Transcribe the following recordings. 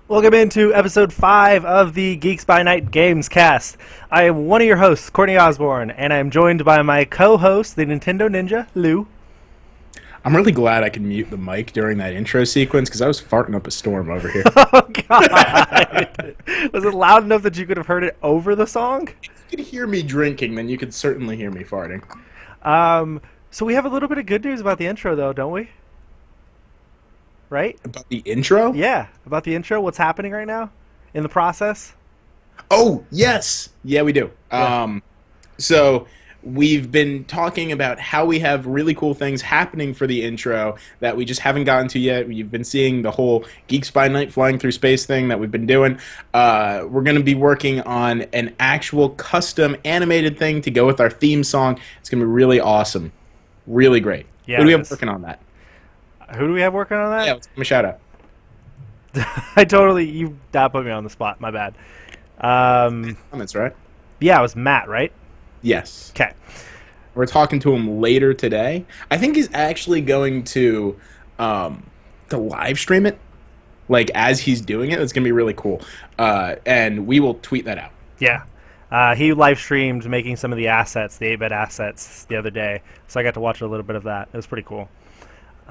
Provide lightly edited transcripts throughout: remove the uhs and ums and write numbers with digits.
Welcome into episode 5 of the Geeks by Night Gamescast. I am one of your hosts, Courtney Osborne, and I am joined by my co-host, the Nintendo Ninja, Lou. I'm really glad I could mute the mic during that intro sequence because I was farting up a storm over here. Oh, God. Was it loud enough that you could have heard it over the song? If you could hear me drinking, then you could certainly hear me farting. So we have a little bit of good news about the intro, though, don't we? Right? About the intro? Yeah, about the intro, what's happening right now in the process. Oh, yes. Yeah, we do. Yeah. So we've been talking about how we have really cool things happening for the intro that we just haven't gotten to yet. You've been seeing the whole Geeks by Night flying through space thing that we've been doing. We're going to be working on an actual custom animated thing to go with our theme song. It's going to be really awesome. Really great. Yeah, Who do we have working on that? Who do we have working on that? Yeah, let's give him a shout out. That put me on the spot, my bad. Comments, right? Yeah, it was Matt, right? Yes. Okay. We're talking to him later today. I think he's actually going to live stream it, like as he's doing it. It's going to be really cool. And we will tweet that out. Yeah. He live streamed making some of the assets, the 8-bit assets, the other day. So I got to watch a little bit of that. It was pretty cool.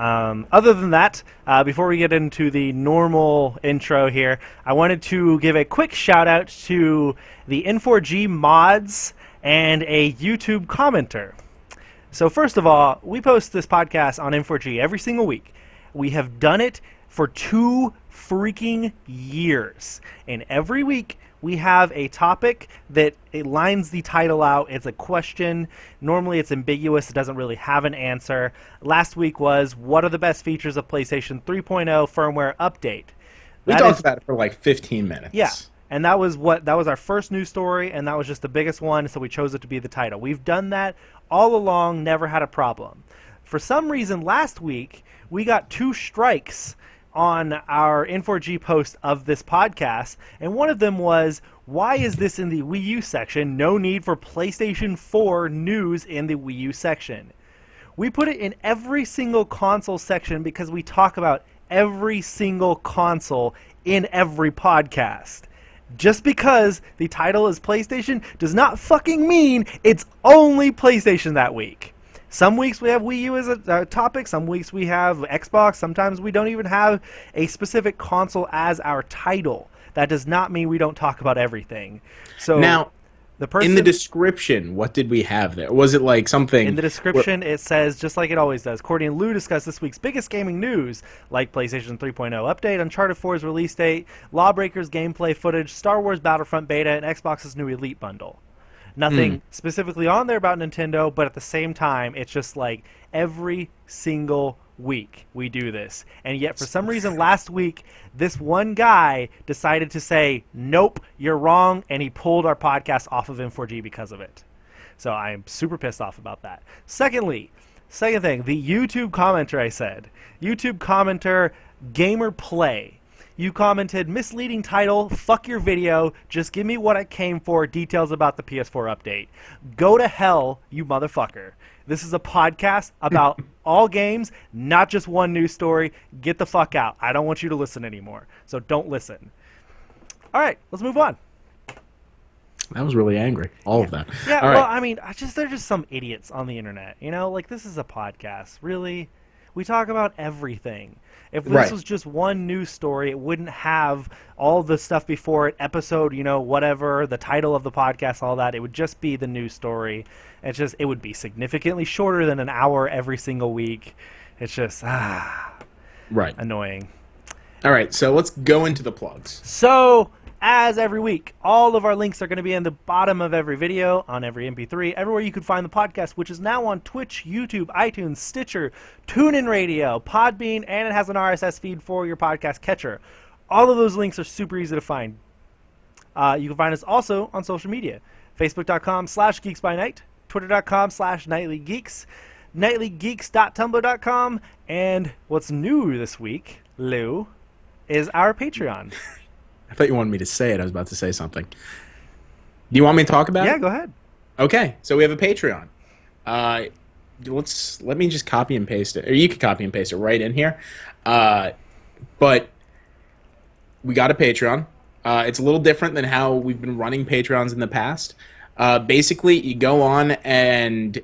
Other than that, before we get into the normal intro here, I wanted to give a quick shout out to the N4G mods and a YouTube commenter. So first of all, we post this podcast on N4G every single week. We have done it for 2 freaking years. And every week we have a topic that it lines the title out. It's a question. Normally it's ambiguous. It doesn't really have an answer. Last week was, what are the best features of PlayStation 3.0 firmware update? We talked about it for like 15 minutes. Yeah. And that was our first news story, and that was just the biggest one, so we chose it to be the title. We've done that all along, never had a problem. For some reason, last week, we got 2 strikes on our N4G post of this podcast, and one of them was, why is this in the Wii U section? No need for PlayStation 4 news in the Wii U section. We put it in every single console section because we talk about every single console in every podcast. Just because the title is PlayStation does not fucking mean it's only PlayStation that week. Some weeks we have Wii U as a topic, some weeks we have Xbox, sometimes we don't even have a specific console as our title. That does not mean we don't talk about everything. So now, in the description, what did we have there? Was it like something... In the description, it says, just like it always does, Courtney and Lou discuss this week's biggest gaming news, like PlayStation 3.0 update, Uncharted 4's release date, Lawbreakers gameplay footage, Star Wars Battlefront beta, and Xbox's new Elite bundle. Nothing specifically on there about Nintendo, but at the same time, it's just like every single week we do this. And yet, for some reason, last week, this one guy decided to say, nope, you're wrong, and he pulled our podcast off of N4G because of it. So I'm super pissed off about that. Second thing, the YouTube commenter I said. YouTube commenter, Gamer Play. You commented, misleading title, fuck your video, just give me what I came for, details about the PS4 update. Go to hell, you motherfucker. This is a podcast about all games, not just one news story. Get the fuck out. I don't want you to listen anymore, so don't listen. All right, let's move on. That was really angry, all of that. Yeah, all well, right. I mean, they're just some idiots on the internet. You know, like, this is a podcast. Really? We talk about everything. If this was just one news story, it wouldn't have all the stuff before it, episode, whatever, the title of the podcast, all that. It would just be the news story. It would be significantly shorter than an hour every single week. It's just, annoying. All right, so let's go into the plugs. So, as every week, all of our links are going to be in the bottom of every video, on every MP3, everywhere you can find the podcast, which is now on Twitch, YouTube, iTunes, Stitcher, TuneIn Radio, Podbean, and it has an RSS feed for your podcast catcher. All of those links are super easy to find. You can find us also on social media. Facebook.com/geeksbynight, Twitter.com/nightlygeeks, nightlygeeks.tumblr.com, and what's new this week, Lou, is our Patreon. I thought you wanted me to say it. I was about to say something. Do you want me to talk about it? Yeah, go ahead. Okay, so we have a Patreon. Let me just copy and paste it, or you could copy and paste it right in here. But we got a Patreon. It's a little different than how we've been running Patreons in the past. Basically, you go on and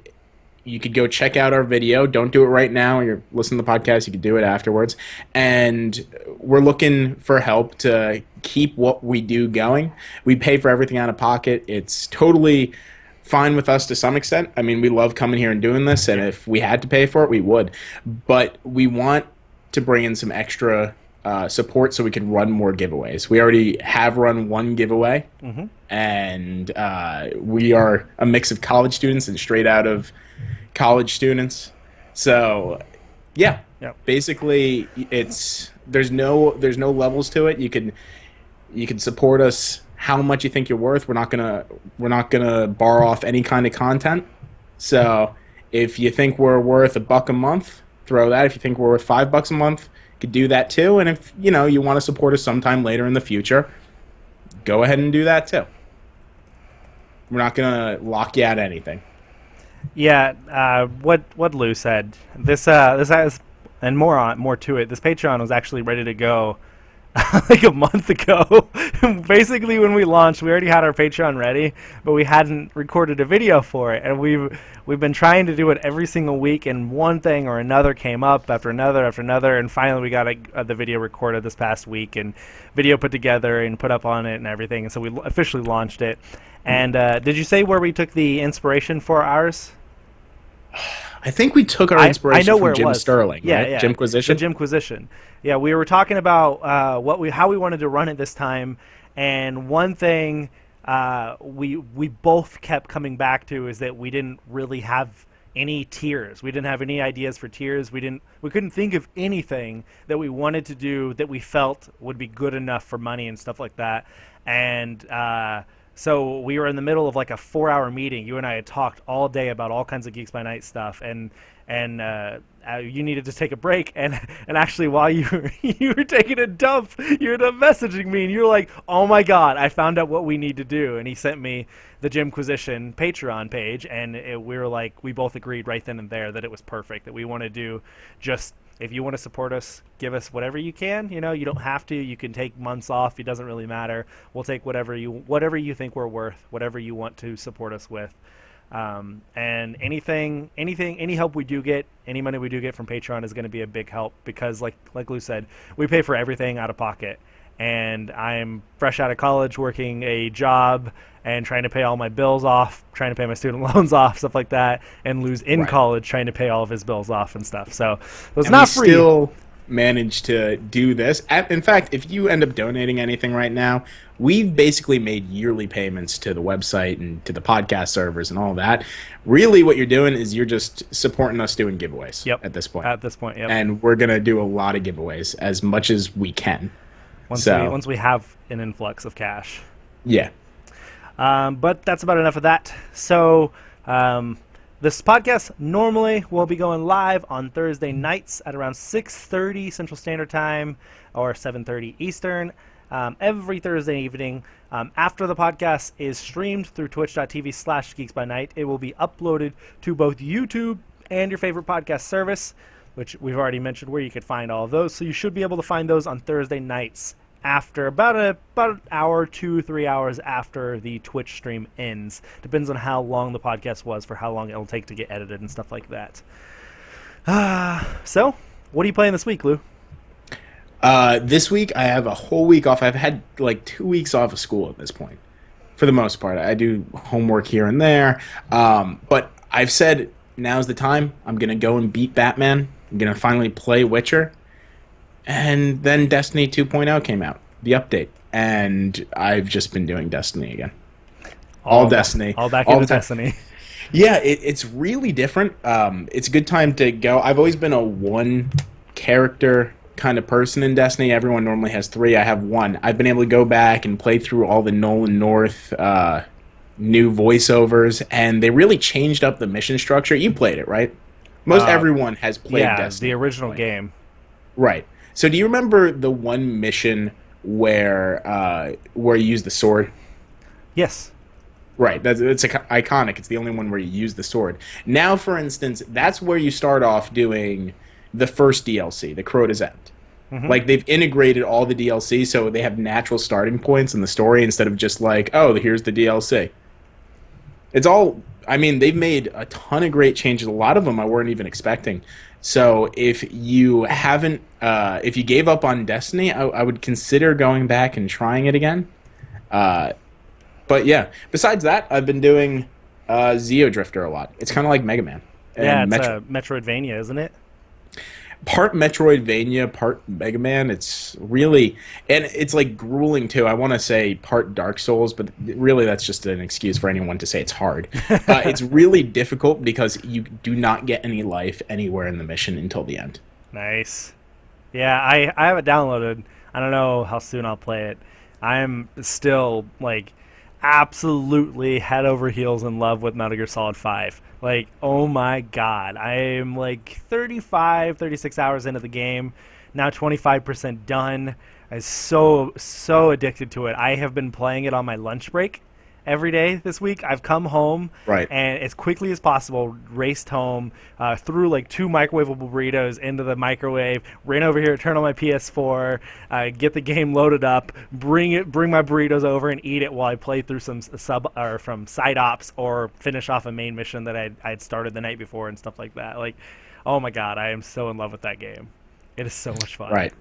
you could go check out our video. Don't do it right now. You're listening to the podcast. You could do it afterwards. And we're looking for help to keep what we do going. We pay for everything out of pocket. It's totally fine with us to some extent. I mean, we love coming here and doing this, and if we had to pay for it, we would. But we want to bring in some extra support so we can run more giveaways. We already have run one giveaway, and we are a mix of college students and straight out of college students. So, yeah, basically, there's no levels to it. You can support us how much you think you're worth. We're not gonna bar off any kind of content. So, if you think we're worth $1 a month, throw that. If you think we're worth $5 a month, you could do that too. And if you want to support us sometime later in the future, go ahead and do that too. We're not gonna lock you out of anything. Yeah, what Lou said. This has, and more to it. This Patreon was actually ready to go like a month ago. Basically, when we launched, we already had our Patreon ready, but we hadn't recorded a video for it, and we've been trying to do it every single week, and one thing or another came up after another, and finally we got the video recorded this past week, and video put together and put up on it and everything, and so we officially launched it. And did you say where we took the inspiration for ours? I think we took our inspiration from Jim Sterling, right? Yeah. Jimquisition? The Jimquisition. Yeah, we were talking about how we wanted to run it this time, and one thing we both kept coming back to is that we didn't really have any tiers. We didn't have any ideas for tiers. We couldn't think of anything that we wanted to do that we felt would be good enough for money and stuff like that. And so we were in the middle of like a 4-hour meeting. You and I had talked all day about all kinds of Geeks by Night stuff, and you needed to take a break. And actually, while you were taking a dump, you ended up messaging me, and you were like, "Oh my God, I found out what we need to do." And he sent me the Jimquisition Patreon page, and we were like, we both agreed right then and there that it was perfect. That we want to do just. If you want to support us, give us whatever you can. You don't have to. You can take months off. It doesn't really matter. We'll take whatever you think we're worth, whatever you want to support us with. And any help we do get, any money we do get from Patreon is going to be a big help because, like Lou said, we pay for everything out of pocket. And I'm fresh out of college, working a job and trying to pay all my bills off, trying to pay my student loans off, stuff like that, and Lou's in college trying to pay all of his bills off and stuff. So it's not free. Still manage to do this. In fact, if you end up donating anything right now, we've basically made yearly payments to the website and to the podcast servers and all that. Really, what you're doing is you're just supporting us doing giveaways at this point. At this point, yep. And we're going to do a lot of giveaways, as much as we can. Once we have an influx of cash. Yeah. But that's about enough of that. So this podcast normally will be going live on Thursday nights at around 6:30 Central Standard Time or 7:30 Eastern every Thursday evening. After the podcast is streamed through twitch.tv/geeksbynight, it will be uploaded to both YouTube and your favorite podcast service, which we've already mentioned where you could find all of those. So you should be able to find those on Thursday nights after about an hour, 2-3 hours after the Twitch stream ends. Depends on how long the podcast was for how long it'll take to get edited and stuff like that. So, what are you playing this week, Lou? This week I have a whole week off. I've had like 2 weeks off of school at this point. For the most part. I do homework here and there. But I've said now's the time. I'm going to go and beat Batman. I'm going to finally play Witcher. And then Destiny 2.0 came out, the update. And I've just been doing Destiny again. All Destiny. All back into Destiny. Yeah, it's really different. It's a good time to go. I've always been a one-character kind of person in Destiny. Everyone normally has 3. I have 1. I've been able to go back and play through all the Nolan North new voiceovers, and they really changed up the mission structure. You played it, right? Most everyone has played Destiny. The original game. Right. So do you remember the one mission where you use the sword? Yes. Right. It's iconic. It's the only one where you use the sword. Now, for instance, that's where you start off doing the first DLC, the Crota's End. Mm-hmm. Like, they've integrated all the DLC, so they have natural starting points in the story instead of just like, oh, here's the DLC. It's all... I mean, they've made a ton of great changes. A lot of them I weren't even expecting. So if you haven't... if you gave up on Destiny, I would consider going back and trying it again. But yeah, besides that, I've been doing Zeo Drifter a lot. It's kind of like Mega Man. Yeah, it's a Metroidvania, isn't it? Part Metroidvania, part Mega Man. It's really... And it's like grueling, too. I want to say part Dark Souls, but really that's just an excuse for anyone to say it's hard. It's really difficult because you do not get any life anywhere in the mission until the end. Nice. Yeah, I have it downloaded. I don't know how soon I'll play it. I'm still, like... absolutely head over heels in love with Metal Gear Solid 5. Like, oh my god. I am like 36 hours into the game. Now 25% done. I'm so addicted to it. I have been playing it on my lunch break every day this week. I've come home and as quickly as possible raced home, threw like 2 microwavable burritos into the microwave, ran over here, turn on my PS4, get the game loaded up, bring my burritos over and eat it while I play through some from side ops or finish off a main mission that I'd started the night before and stuff like that. Like, oh my god, I am so in love with that game. It is so much fun. Right.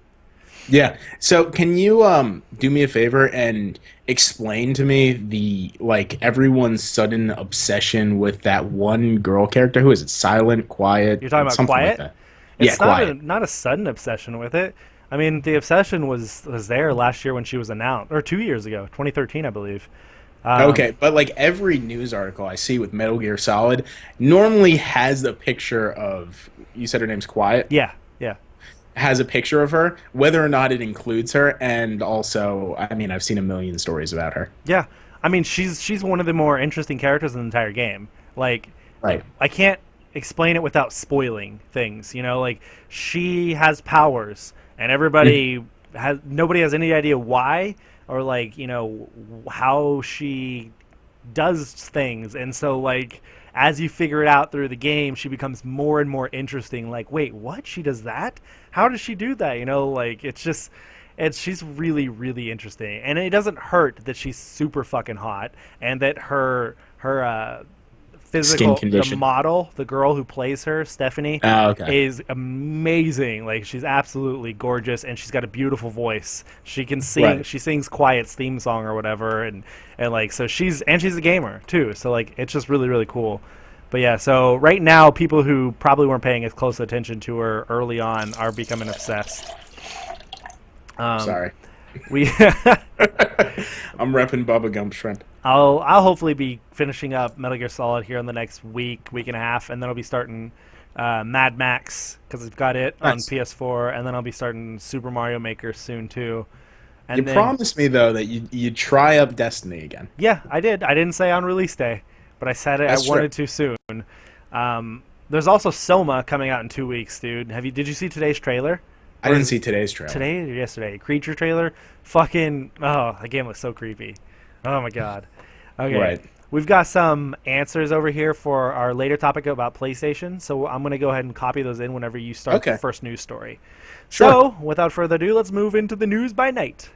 Yeah. So can you do me a favor and explain to me everyone's sudden obsession with that one girl character? Who is it? Silent, Quiet? You're talking about Quiet? Like it's Quiet. Not a sudden obsession with it. I mean, the obsession was there last year when she was announced, or 2 years ago, 2013, I believe. Okay, but like every news article I see with Metal Gear Solid normally has the picture of... You said her name's Quiet? Yeah. Has a picture of her, whether or not it includes her, and also, I mean, I've seen a million stories about her. Yeah, I mean, she's one of the more interesting characters in the entire game. Like, right. I can't explain it without spoiling things, you know? Like, she has powers, and nobody has any idea why, or, like, you know, how she does things, and so, like... as you figure it out through the game, she becomes more and more interesting. Like, wait, what? She does that? How does she do that? You know, like, she's really, really interesting. And it doesn't hurt that she's super fucking hot and that her physical, the model, the girl who plays her, Stephanie, is amazing. Like, she's absolutely gorgeous, and she's got a beautiful voice. She can sing. Right. She sings Quiet's theme song or whatever, and like, so she's a gamer too. So like, it's just really, really cool. But yeah, so right now, people who probably weren't paying as close attention to her early on are becoming obsessed. Sorry. I'm repping Bubba Gump Shrimp. I'll hopefully be finishing up Metal Gear Solid here in the next week and a half, and then I'll be starting Mad Max because I've got it on PS4, and then I'll be starting Super Mario Maker soon too. And you promised me though that you'd try up Destiny again. Yeah, I did. I didn't say on release day, but I said it. I wanted to soon. There's also Soma coming out in 2 weeks, dude. Did you see today's trailer? I didn't see today's trailer. Today or yesterday? Creature trailer? Fucking... Oh, the game looks so creepy. Oh, my God. Okay. Right. We've got some answers over here for our later topic about PlayStation, so I'm going to go ahead and copy those in whenever you start the first news story. Sure. So, without further ado, let's move into the news by night.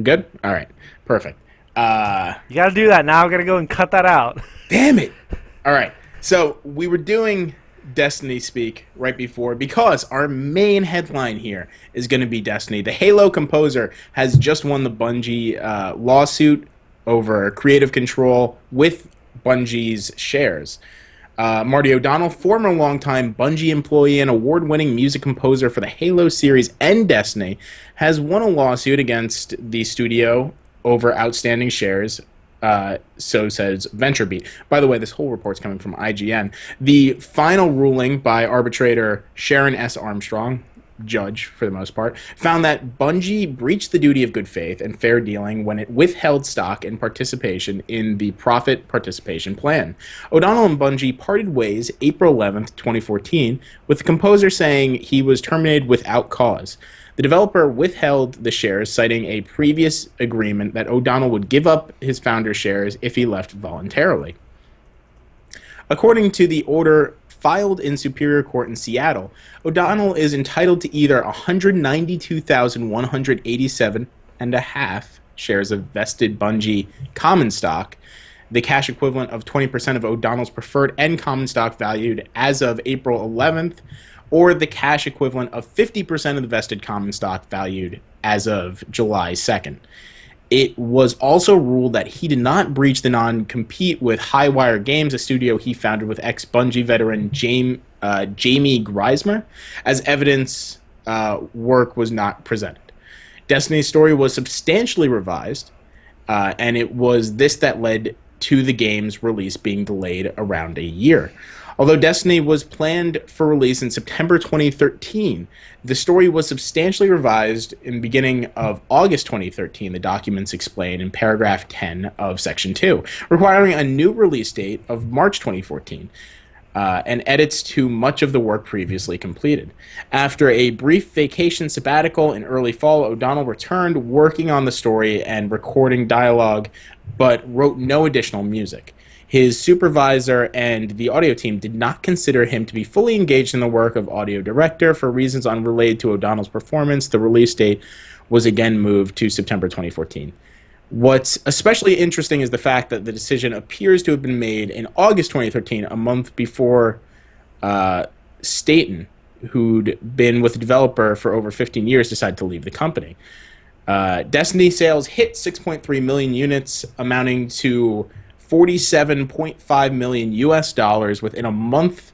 Good? All right. Perfect. You got to do that now. I got to go and cut that out. Damn it. All right. So we were doing Destiny speak right before because our main headline here is going to be Destiny. The Halo composer has just won the Bungie lawsuit over creative control with Bungie's shares. Marty O'Donnell, former longtime Bungie employee and award-winning music composer for the Halo series and Destiny, has won a lawsuit against the studio over outstanding shares So says VentureBeat. By the way, this whole report's coming from IGN. The final ruling by arbitrator Sharon S. Armstrong, judge for the most part, found that Bungie breached the duty of good faith and fair dealing when it withheld stock and participation in the profit participation plan. O'Donnell and Bungie parted ways April 11th, 2014, with the composer saying he was terminated without cause. The developer withheld the shares, citing a previous agreement that O'Donnell would give up his founder shares if he left voluntarily. According to the order filed in Superior Court in Seattle, O'Donnell is entitled to either 192,187 and a half shares of vested Bungie common stock, the cash equivalent of 20% of O'Donnell's preferred and common stock valued as of April 11th, or the cash equivalent of 50% of the vested common stock valued as of July 2nd. It was also ruled that he did not breach the non-compete with Highwire Games, a studio he founded with ex-Bungie veteran Jamie Greismer, as evidence work was not presented. Destiny's story was substantially revised, and it was this that led to the game's release being delayed around a year. Although Destiny was planned for release in September 2013, the story was substantially revised in the beginning of August 2013, the documents explain in paragraph 10 of Section 2, requiring a new release date of March 2014, and edits to much of the work previously completed. After a brief vacation sabbatical in early fall, O'Donnell returned working on the story and recording dialogue, but wrote no additional music. His supervisor and the audio team did not consider him to be fully engaged in the work of audio director for reasons unrelated to O'Donnell's performance. The release date was again moved to September 2014. What's especially interesting is the fact that the decision appears to have been made in August 2013, a month before Staten, who'd been with the developer for over 15 years, decided to leave the company. Destiny sales hit 6.3 million units, amounting to $47.5 million within a month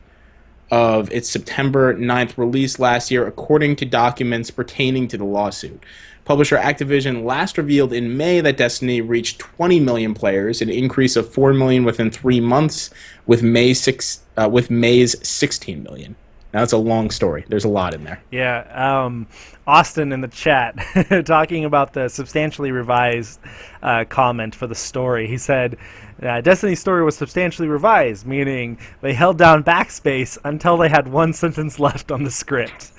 of its September 9th release last year, according to documents pertaining to the lawsuit. Publisher Activision last revealed in May that Destiny reached 20 million players, an increase of 4 million within 3 months, with May's 16 million. Now, that's a long story. There's a lot in there. Yeah. Austin in the chat talking about the substantially revised comment for the story. He said, Destiny's story was substantially revised, meaning they held down backspace until they had one sentence left on the script.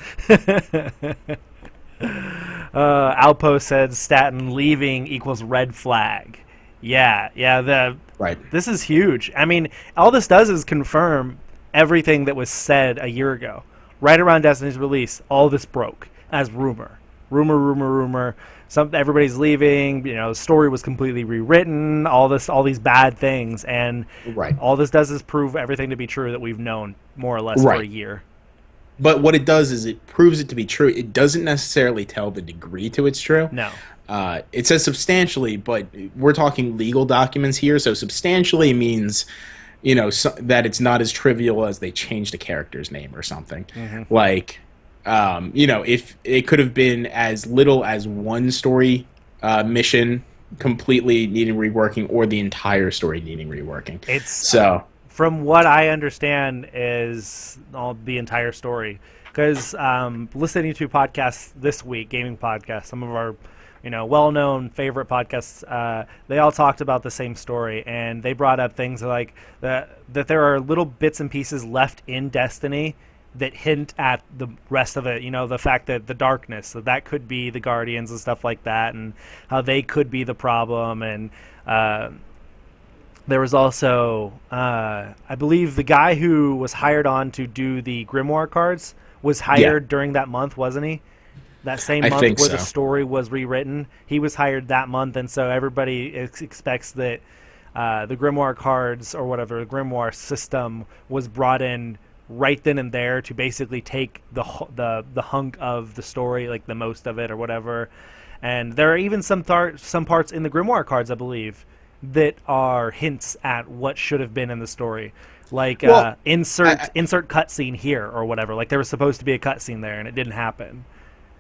Outpost said Staten leaving equals red flag. Yeah. Right. This is huge. I mean, all this does is confirm everything that was said a year ago. Right around Destiny's release, all this broke as rumor. Everybody's leaving. The story was completely rewritten. All these bad things, and all this does is prove everything to be true that we've known more or less for a year. But what it does is it proves it to be true. It doesn't necessarily tell the degree to it's true. No. It says substantially, but we're talking legal documents here, so substantially means that it's not as trivial as they changed a character's name or something. Mm-hmm. Like, if it could have been as little as one story mission completely needing reworking, or the entire story needing reworking. From what I understand, is the entire story. Because listening to podcasts this week, gaming podcasts, some of our well-known favorite podcasts, they all talked about the same story, and they brought up things like that there are little bits and pieces left in Destiny that hint at the rest of it. The fact that the darkness, that could be the Guardians and stuff like that, and how they could be the problem. And there was also, I believe, the guy who was hired on to do the Grimoire cards was hired during that month, wasn't he? That same month where the story was rewritten, he was hired that month, and so everybody expects that the Grimoire cards, or whatever, the Grimoire system was brought in right then and there to basically take the hunk of the story, like the most of it or whatever. And there are even some parts in the Grimoire cards, I believe, that are hints at what should have been in the story. Like insert cutscene here or whatever. Like there was supposed to be a cutscene there and it didn't happen.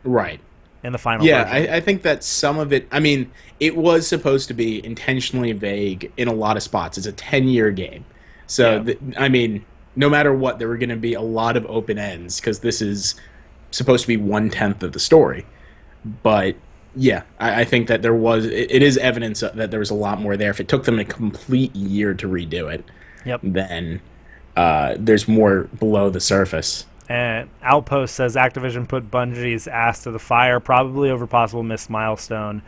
Right. in the final Yeah, version. I think that some of it, I mean, it was supposed to be intentionally vague in a lot of spots. It's a 10-year game. So, Yeah. I mean, no matter what, there were going to be a lot of open ends because this is supposed to be 1/10 of the story. But yeah, I think that it is evidence that there was a lot more there. If it took them a complete year to redo it, Yep. then there's more below the surface. And Outpost says Activision put Bungie's ass to the fire, probably over possible missed milestone,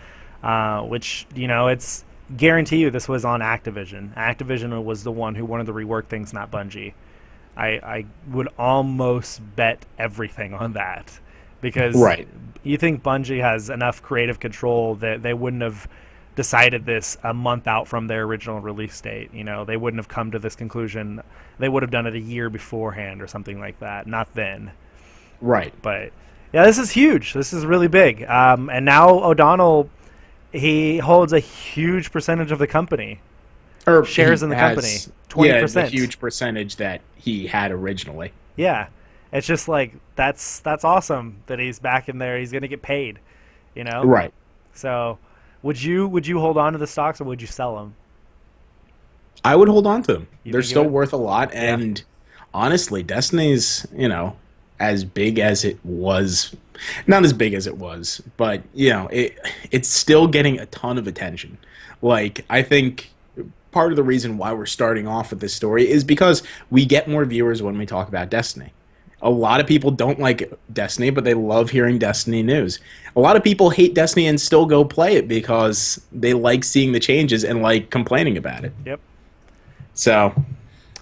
which, it's guarantee you this was on Activision. Activision was the one who wanted to rework things, not Bungie. I would almost bet everything on that, because Right. you think Bungie has enough creative control that they wouldn't have decided this a month out from their original release date. They wouldn't have come to this conclusion. They would have done it a year beforehand or something like that. Not then. Right. But yeah, this is huge. This is really big. And now O'Donnell, he holds a huge percentage of the company. Or Shares he in the has- company. 20%. Yeah, the huge percentage that he had originally. Yeah. It's just like that's awesome that he's back in there. He's going to get paid, Right. So, would you hold on to the stocks or would you sell them? I would hold on to them. You They're think you still would? worth a lot, and honestly, Destiny's, as big as it was, not as big as it was, but it's still getting a ton of attention. Like, I think part of the reason why we're starting off with this story is because we get more viewers when we talk about Destiny. A lot of people don't like Destiny, but they love hearing Destiny news. A lot of people hate Destiny and still go play it because they like seeing the changes and like complaining about it. Yep. So,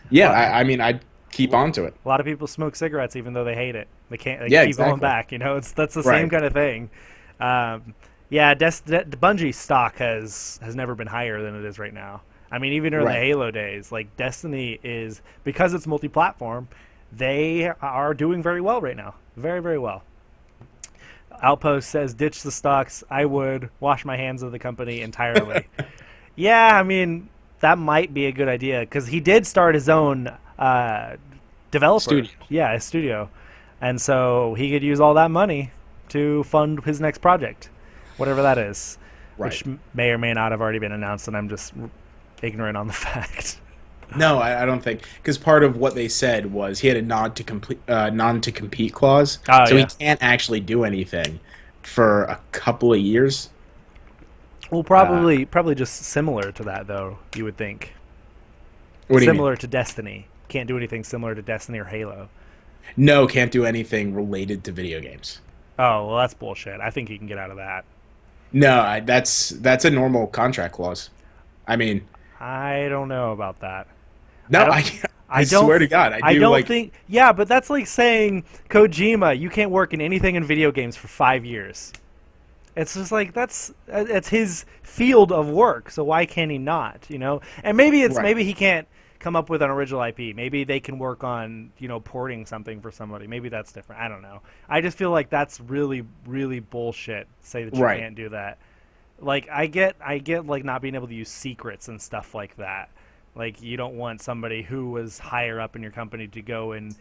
yeah, I mean, I'd keep on to it. A lot of people smoke cigarettes even though they hate it. They can't. They Yeah, keep going exactly. back. That's the Right. same kind of thing. Yeah, Bungie stock has never been higher than it is right now. I mean, even during the Right. Halo days, like Destiny is, because it's multi-platform, they are doing very well right now. Very, very well. Outpost says, ditch the stocks. I would wash my hands of the company entirely. Yeah, I mean, that might be a good idea because he did start his own developer. Studio. Yeah, his studio. And so he could use all that money to fund his next project, whatever that is, Right. which may or may not have already been announced, and I'm just ignorant on the fact. No, I don't think, because part of what they said was he had a non-to-compete clause, Oh, so yeah. he can't actually do anything for a couple of years. Well, probably just similar to that, though, you would think. What do you mean? Similar to Destiny. Can't do anything similar to Destiny or Halo. No, can't do anything related to video games. Oh, well, that's bullshit. I think he can get out of that. No, that's a normal contract clause. I mean, I don't know about that. no, I I don't- swear to God, I do don't like. think. Yeah, but that's like saying Kojima, you can't work in anything in video games for 5 years. It's just like it's his field of work, so why can't he not? And maybe Right. maybe he can't come up with an original IP. Maybe they can work on porting something for somebody. Maybe that's different. I don't know. I just feel like that's really really bullshit. Say that you Right. can't do that. Like I get like not being able to use secrets and stuff like that. Like you don't want somebody who was higher up in your company to go and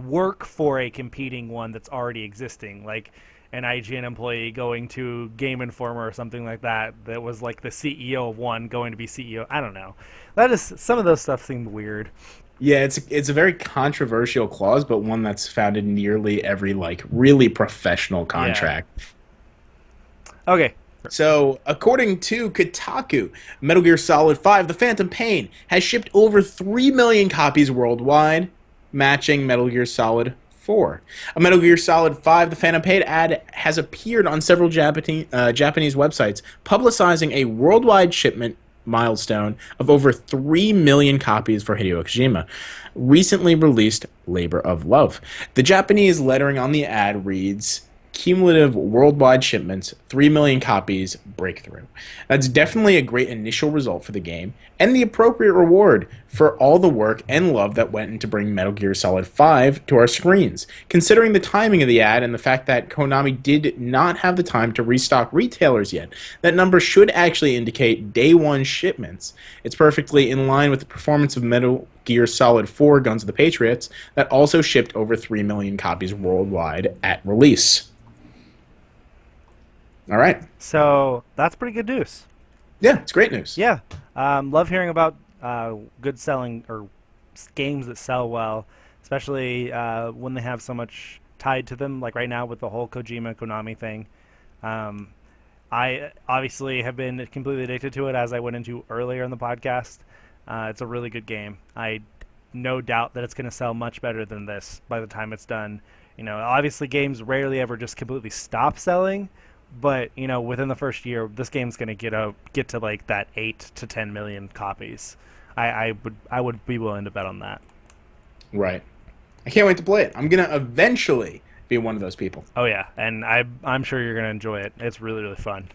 work for a competing one that's already existing. Like an IGN employee going to Game Informer or something like that was like the CEO of one going to be CEO. I don't know. That is, some of those stuff seemed weird. Yeah, it's a very controversial clause, but one that's found in nearly every like really professional contract. Okay. So, according to Kotaku, Metal Gear Solid 5: The Phantom Pain has shipped over 3 million copies worldwide, matching Metal Gear Solid 4. A Metal Gear Solid 5: The Phantom Pain ad has appeared on several Japanese websites, publicizing a worldwide shipment milestone of over 3 million copies for Hideo Kojima. Recently released Labor of Love. The Japanese lettering on the ad reads, cumulative worldwide shipments, 3 million copies, breakthrough. That's definitely a great initial result for the game, and the appropriate reward for all the work and love that went into bringing Metal Gear Solid 5 to our screens. Considering the timing of the ad and the fact that Konami did not have the time to restock retailers yet, that number should actually indicate day one shipments. It's perfectly in line with the performance of Metal Gear Solid 4 Guns of the Patriots that also shipped over 3 million copies worldwide at release. All right. So that's pretty good news. Yeah, it's great news. Yeah, love hearing about good selling or games that sell well, especially when they have so much tied to them. Like right now with the whole Kojima Konami thing. Um, I obviously have been completely addicted to it, as I went into earlier in the podcast. It's a really good game. I no doubt that it's going to sell much better than this by the time it's done. Obviously games rarely ever just completely stop selling, but within the first year, this game's going to get to like that 8 to 10 million copies. I would be willing to bet on that. Right. I can't wait to play it. I'm gonna eventually be one of those people. Oh yeah, and I'm sure you're going to enjoy it. It's really, really fun.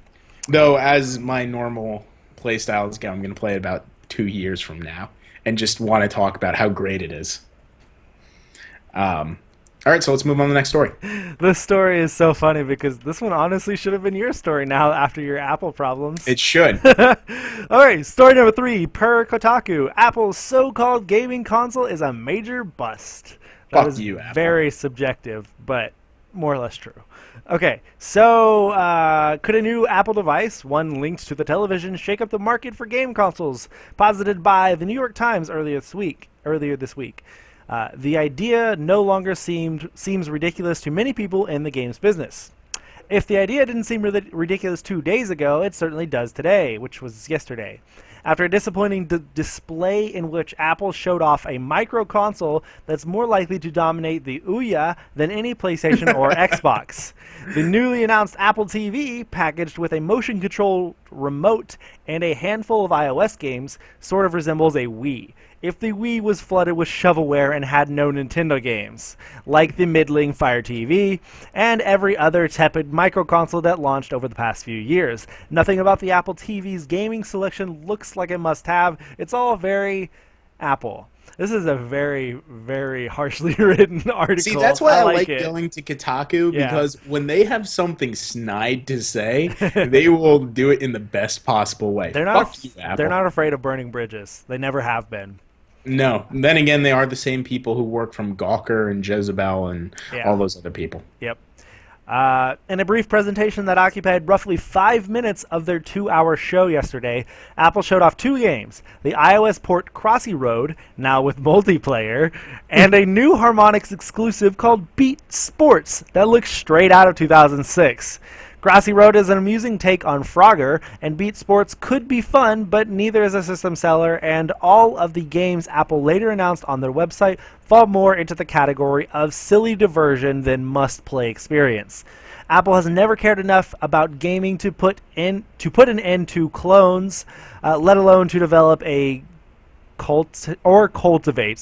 Though, as my normal play styles go, I'm gonna play it about 2 years from now and just want to talk about how great it is. All right, so let's move on to the next story. This story is so funny because this one honestly should have been your story now after your Apple problems. It should. All right, story number 3. Per Kotaku, Apple's so-called gaming console is a major bust. That Fuck is you, Apple. very subjective, but more or less true. Okay, so could a new Apple device, one linked to the television, shake up the market for game consoles? Posited by the New York Times earlier this week. The idea no longer seems ridiculous to many people in the games business. If the idea didn't seem ridiculous 2 days ago, it certainly does today, which was yesterday. After a disappointing display in which Apple showed off a micro console that's more likely to dominate the Ouya than any PlayStation or Xbox. The newly announced Apple TV, packaged with a motion control remote and a handful of iOS games, sort of resembles a Wii. If the Wii was flooded with shovelware and had no Nintendo games, like the middling Fire TV and every other tepid microconsole that launched over the past few years. Nothing about the Apple TV's gaming selection looks like a must-have. It's all very Apple. This is a very, very harshly written article. See, that's why I like it. going to Kotaku, Yeah. because when they have something snide to say, they will do it in the best possible way. They're Fuck you, Apple. not afraid of burning bridges. They never have been. No. And then again, they are the same people who work from Gawker and Jezebel and Yeah. all those other people. Yep. In a brief presentation that occupied roughly 5 minutes of their 2-hour show yesterday, Apple showed off 2 games, the iOS port Crossy Road, now with multiplayer, and a new Harmonix exclusive called Beat Sports that looks straight out of 2006. Grassy Road is an amusing take on Frogger, and Beat Sports could be fun, but neither is a system seller, and all of the games Apple later announced on their website fall more into the category of silly diversion than must-play experience. Apple has never cared enough about gaming to put an end to clones, let alone to develop a cultivate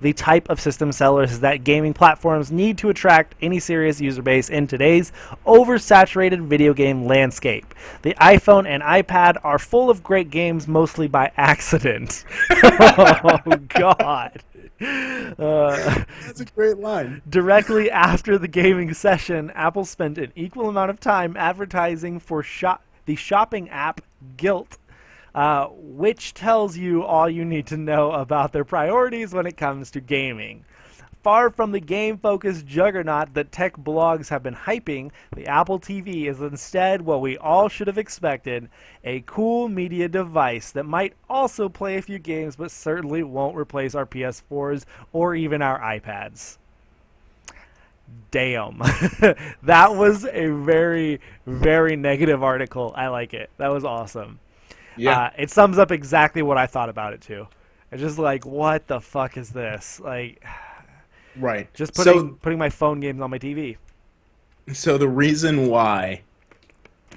the type of system sellers that gaming platforms need to attract any serious user base in today's oversaturated video game landscape. The iPhone and iPad are full of great games, mostly by accident. Oh, God. That's a great line. Directly after the gaming session, Apple spent an equal amount of time advertising for the shopping app Guilt, which tells you all you need to know about their priorities when it comes to gaming. Far from the game-focused juggernaut that tech blogs have been hyping, the Apple TV is instead what we all should have expected, a cool media device that might also play a few games but certainly won't replace our PS4s or even our iPads. Damn. That was a very, very negative article. I like it. That was awesome. Yeah. It sums up exactly what I thought about it too. It's just like, what the fuck is this? Like, Right. just putting my phone games on my TV. So the reason why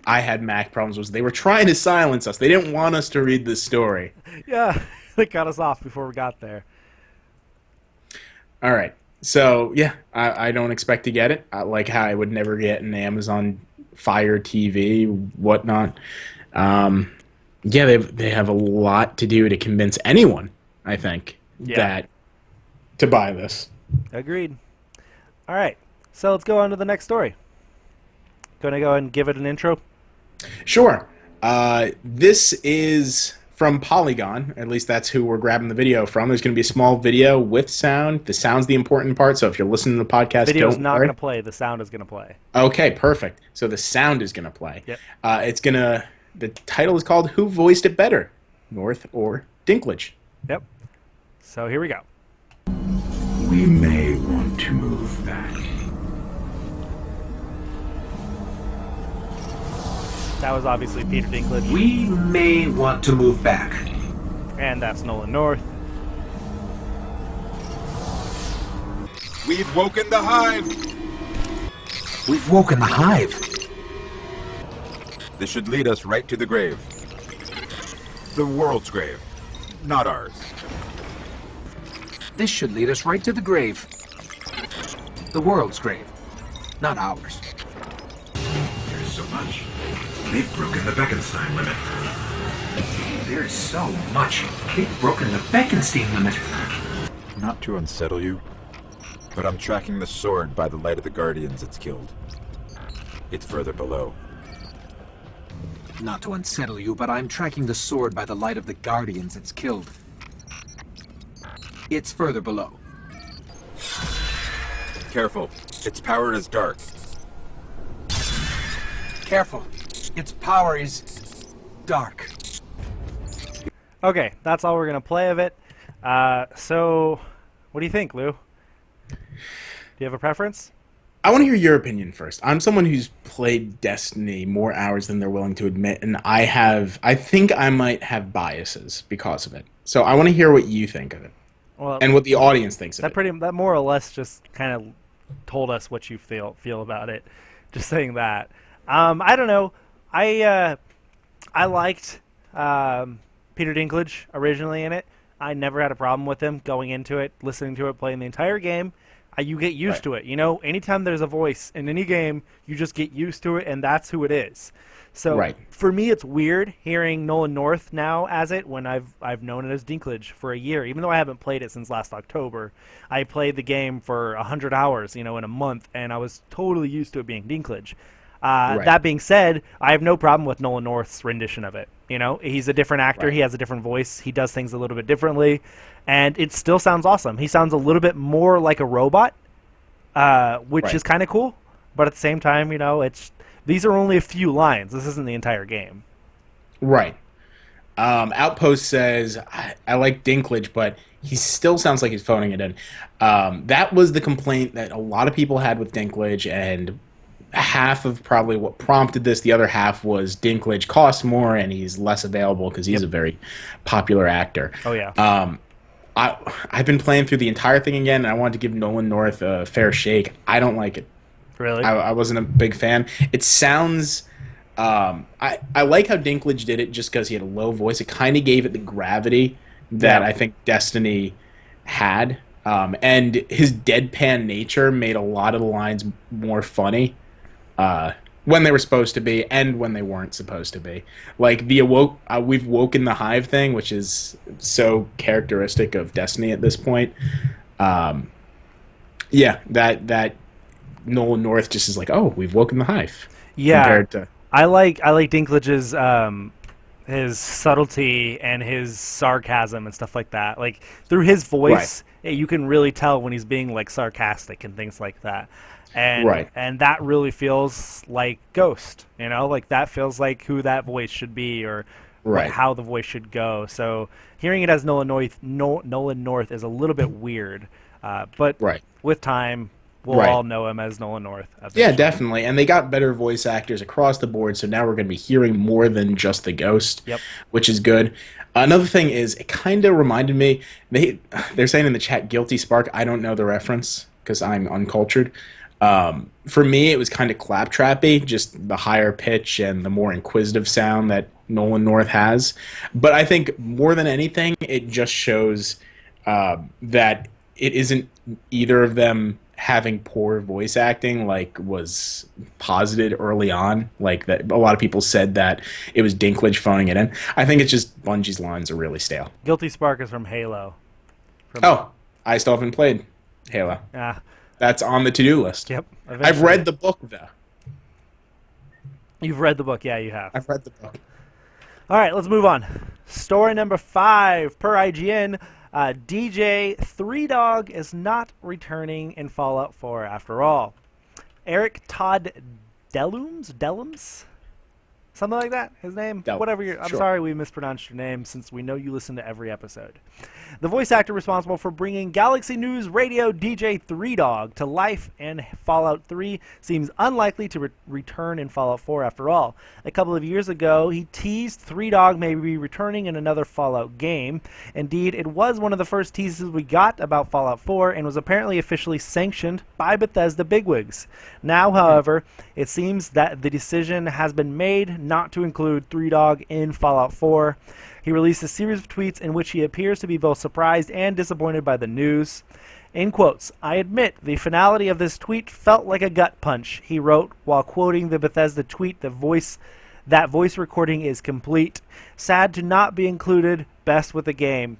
I had Mac problems was they were trying to silence us. They didn't want us to read this story. Yeah, they cut us off before we got there. All right. So, yeah, I don't expect to get it. Like how I would never get an Amazon Fire TV, whatnot. Yeah, they have a lot to do to convince anyone, I think, to buy this. Agreed. All right, so let's go on to the next story. Going to go and give it an intro? Sure. This is from Polygon. At least that's who we're grabbing the video from. There's going to be a small video with sound. The sound's the important part, so if you're listening to the podcast, Video's not going to play. The sound is going to play. Okay, perfect. So the sound is going to play. Yep. The title is called Who Voiced It Better, North or Dinklage? Yep. So here we go. We may want to move back. That was obviously Peter Dinklage. We may want to move back. And that's Nolan North. We've woken the hive. We've woken the hive. This should lead us right to the grave. The world's grave, not ours. This should lead us right to the grave. The world's grave, not ours. There's so much. They've broken the Bekenstein limit. There's so much. They've broken the Bekenstein limit. Not to unsettle you, but I'm tracking the sword by the light of the Guardians it's killed. It's further below. Not to unsettle you, but I'm tracking the sword by the light of the Guardians it's killed. It's further below. Careful, its power is dark. Careful. Its power is dark. Okay, that's all we're going to play of it. So, what do you think, Lou? Do you have a preference? I want to hear your opinion first. I'm someone who's played Destiny more hours than they're willing to admit, and I think I might have biases because of it. So I want to hear what you think of it. Well, and what the audience thinks of it. That more or less just kind of told us what you feel about it. Just saying that. I don't know. I liked Peter Dinklage originally in it. I never had a problem with him going into it, listening to it, playing the entire game. You get used to it. You know, anytime there's a voice in any game, you just get used to it, and that's who it is. So for me, it's weird hearing Nolan North now as it when I've known it as Dinklage for a year. Even though I haven't played it since last October, I played the game for 100 hours, in a month, and I was totally used to it being Dinklage. That being said, I have no problem with Nolan North's rendition of it. He's a different actor. He has a different voice. He does things a little bit differently, and it still sounds awesome. He sounds a little bit more like a robot, which is kind of cool. But at the same time, these are only a few lines. This isn't the entire game. Right. Outpost says, I like Dinklage, but he still sounds like he's phoning it in. That was the complaint that a lot of people had with Dinklage, and half of probably what prompted this. The other half was Dinklage costs more and he's less available because he's a very popular actor. Oh, yeah. I've been playing through the entire thing again, and I wanted to give Nolan North a fair shake. I don't like it. Really? I wasn't a big fan. It sounds... I like how Dinklage did it just because he had a low voice. It kind of gave it the gravity that I think Destiny had. And his deadpan nature made a lot of the lines more funny when they were supposed to be and when they weren't supposed to be. Like the we've woken the hive thing, which is so characteristic of Destiny at this point. That Nolan North just is like, oh, we've woken the hive. Yeah, compared to... I like Dinklage's his subtlety and his sarcasm and stuff like that. Like through his voice, you can really tell when he's being like sarcastic and things like that. And that really feels like Ghost. Like that feels like who that voice should be or how the voice should go. So hearing it as Nolan North is a little bit weird, but with time. We'll all know him as Nolan North. Yeah, definitely. And they got better voice actors across the board, so now we're going to be hearing more than just the Ghost, which is good. Another thing is, it kind of reminded me, they're saying in the chat, Guilty Spark. I don't know the reference because I'm uncultured. For me, it was kind of claptrappy, just the higher pitch and the more inquisitive sound that Nolan North has. But I think more than anything, it just shows that it isn't either of them having poor voice acting like was posited early on, like that a lot of people said that it was Dinklage phoning it in. I think it's just Bungie's lines are really stale. Guilty Spark is from Halo. I still haven't played Halo. That's on the to-do list. Yep. I've read the book though. You've read the book, yeah, you have. I've read the book. All right, let's move on. Story number 5 per IGN. DJ Three Dog is not returning in Fallout 4 after all. Eric Todd Dellums? Something like that, his name? Whatever. I'm sorry we mispronounced your name since we know you listen to every episode. The voice actor responsible for bringing Galaxy News Radio DJ Three Dog to life in Fallout 3 seems unlikely to return in Fallout 4 after all. A couple of years ago, he teased Three Dog may be returning in another Fallout game. Indeed, it was one of the first teases we got about Fallout 4 and was apparently officially sanctioned by Bethesda bigwigs. Now, however, it seems that the decision has been made not to include Three Dog in Fallout 4. He released a series of tweets in which he appears to be both surprised and disappointed by the news. In quotes, "I admit the finality of this tweet felt like a gut punch," he wrote while quoting the Bethesda tweet, that voice recording is complete. Sad to not be included, best with the game.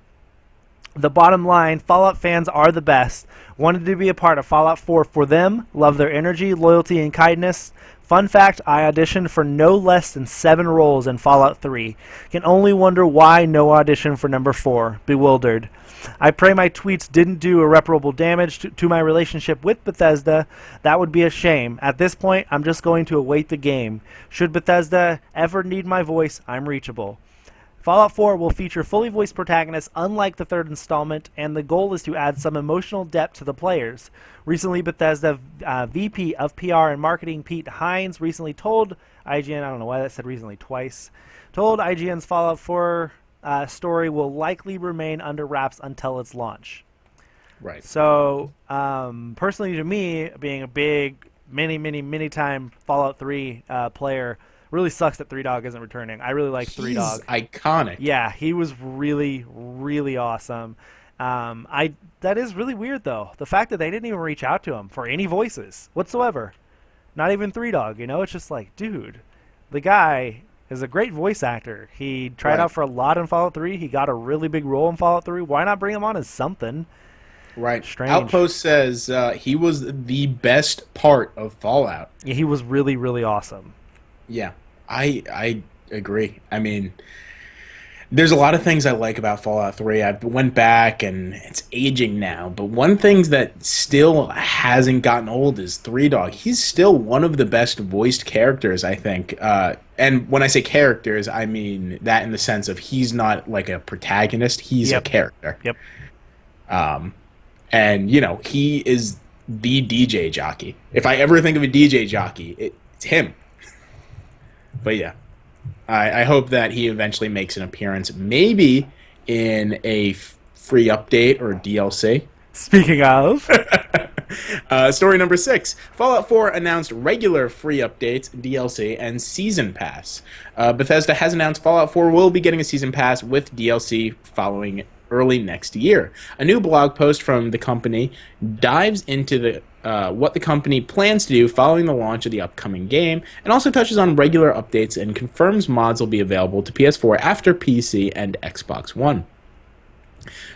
The bottom line, Fallout fans are the best. Wanted to be a part of Fallout 4 for them, love their energy, loyalty, and kindness. Fun fact, I auditioned for no less than 7 roles in Fallout 3. Can only wonder why no audition for number 4. Bewildered. I pray my tweets didn't do irreparable damage to my relationship with Bethesda. That would be a shame. At this point, I'm just going to await the game. Should Bethesda ever need my voice, I'm reachable. Fallout 4 will feature fully voiced protagonists unlike the third installment, and the goal is to add some emotional depth to the players. Recently, Bethesda VP of PR and Marketing Pete Hines recently told IGN, I don't know why that said recently twice, told IGN's Fallout 4 story will likely remain under wraps until its launch. Right. So, personally to me, being a big, many time Fallout 3 player, really sucks that Three Dog isn't returning. I really like Three Dog. He's iconic. Yeah, he was really, really awesome. That is really weird, though. The fact that they didn't even reach out to him for any voices whatsoever. Not even Three Dog, you know? It's just like, dude, the guy is a great voice actor. He tried out for a lot in Fallout 3. He got a really big role in Fallout 3. Why not bring him on as something? Right. Strange. Outpost says he was the best part of Fallout. Yeah, he was really, really awesome. Yeah, I agree. I mean, there's a lot of things I like about Fallout 3. I went back, and it's aging now. But one thing that still hasn't gotten old is Three Dog. He's still one of the best voiced characters, I think. And when I say characters, I mean that in the sense of he's not like a protagonist. He's a character. Yep. And, you know, he is the DJ jockey. If I ever think of a DJ jockey, it's him. But yeah, I hope that he eventually makes an appearance, maybe in a free update or DLC. Speaking of... Story number 6. Fallout 4 announced regular free updates, DLC, and Season Pass. Bethesda has announced Fallout 4 will be getting a Season Pass with DLC following early next year. A new blog post from the company dives into what the company plans to do following the launch of the upcoming game, and also touches on regular updates and confirms mods will be available to PS4 after PC and Xbox One.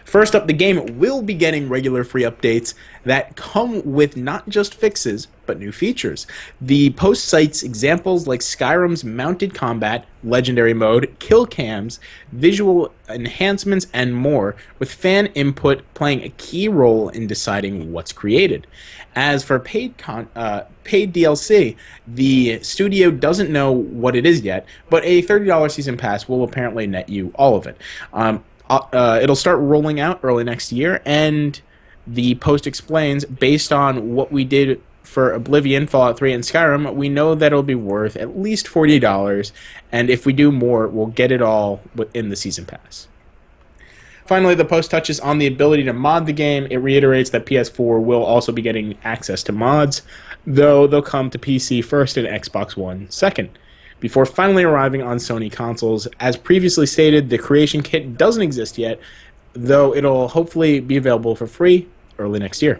First up, the game will be getting regular free updates that come with not just fixes, but new features. The post cites examples like Skyrim's mounted combat, legendary mode, kill cams, visual enhancements, and more, with fan input playing a key role in deciding what's created. As for paid DLC, the studio doesn't know what it is yet, but a $30 season pass will apparently net you all of it. It'll start rolling out early next year, and the post explains, based on what we did for Oblivion, Fallout 3, and Skyrim, we know that it'll be worth at least $40, and if we do more, we'll get it all within the Season Pass. Finally, the post touches on the ability to mod the game. It reiterates that PS4 will also be getting access to mods, though they'll come to PC first and Xbox One second, before finally arriving on Sony consoles. As previously stated, the creation kit doesn't exist yet, though it'll hopefully be available for free early next year.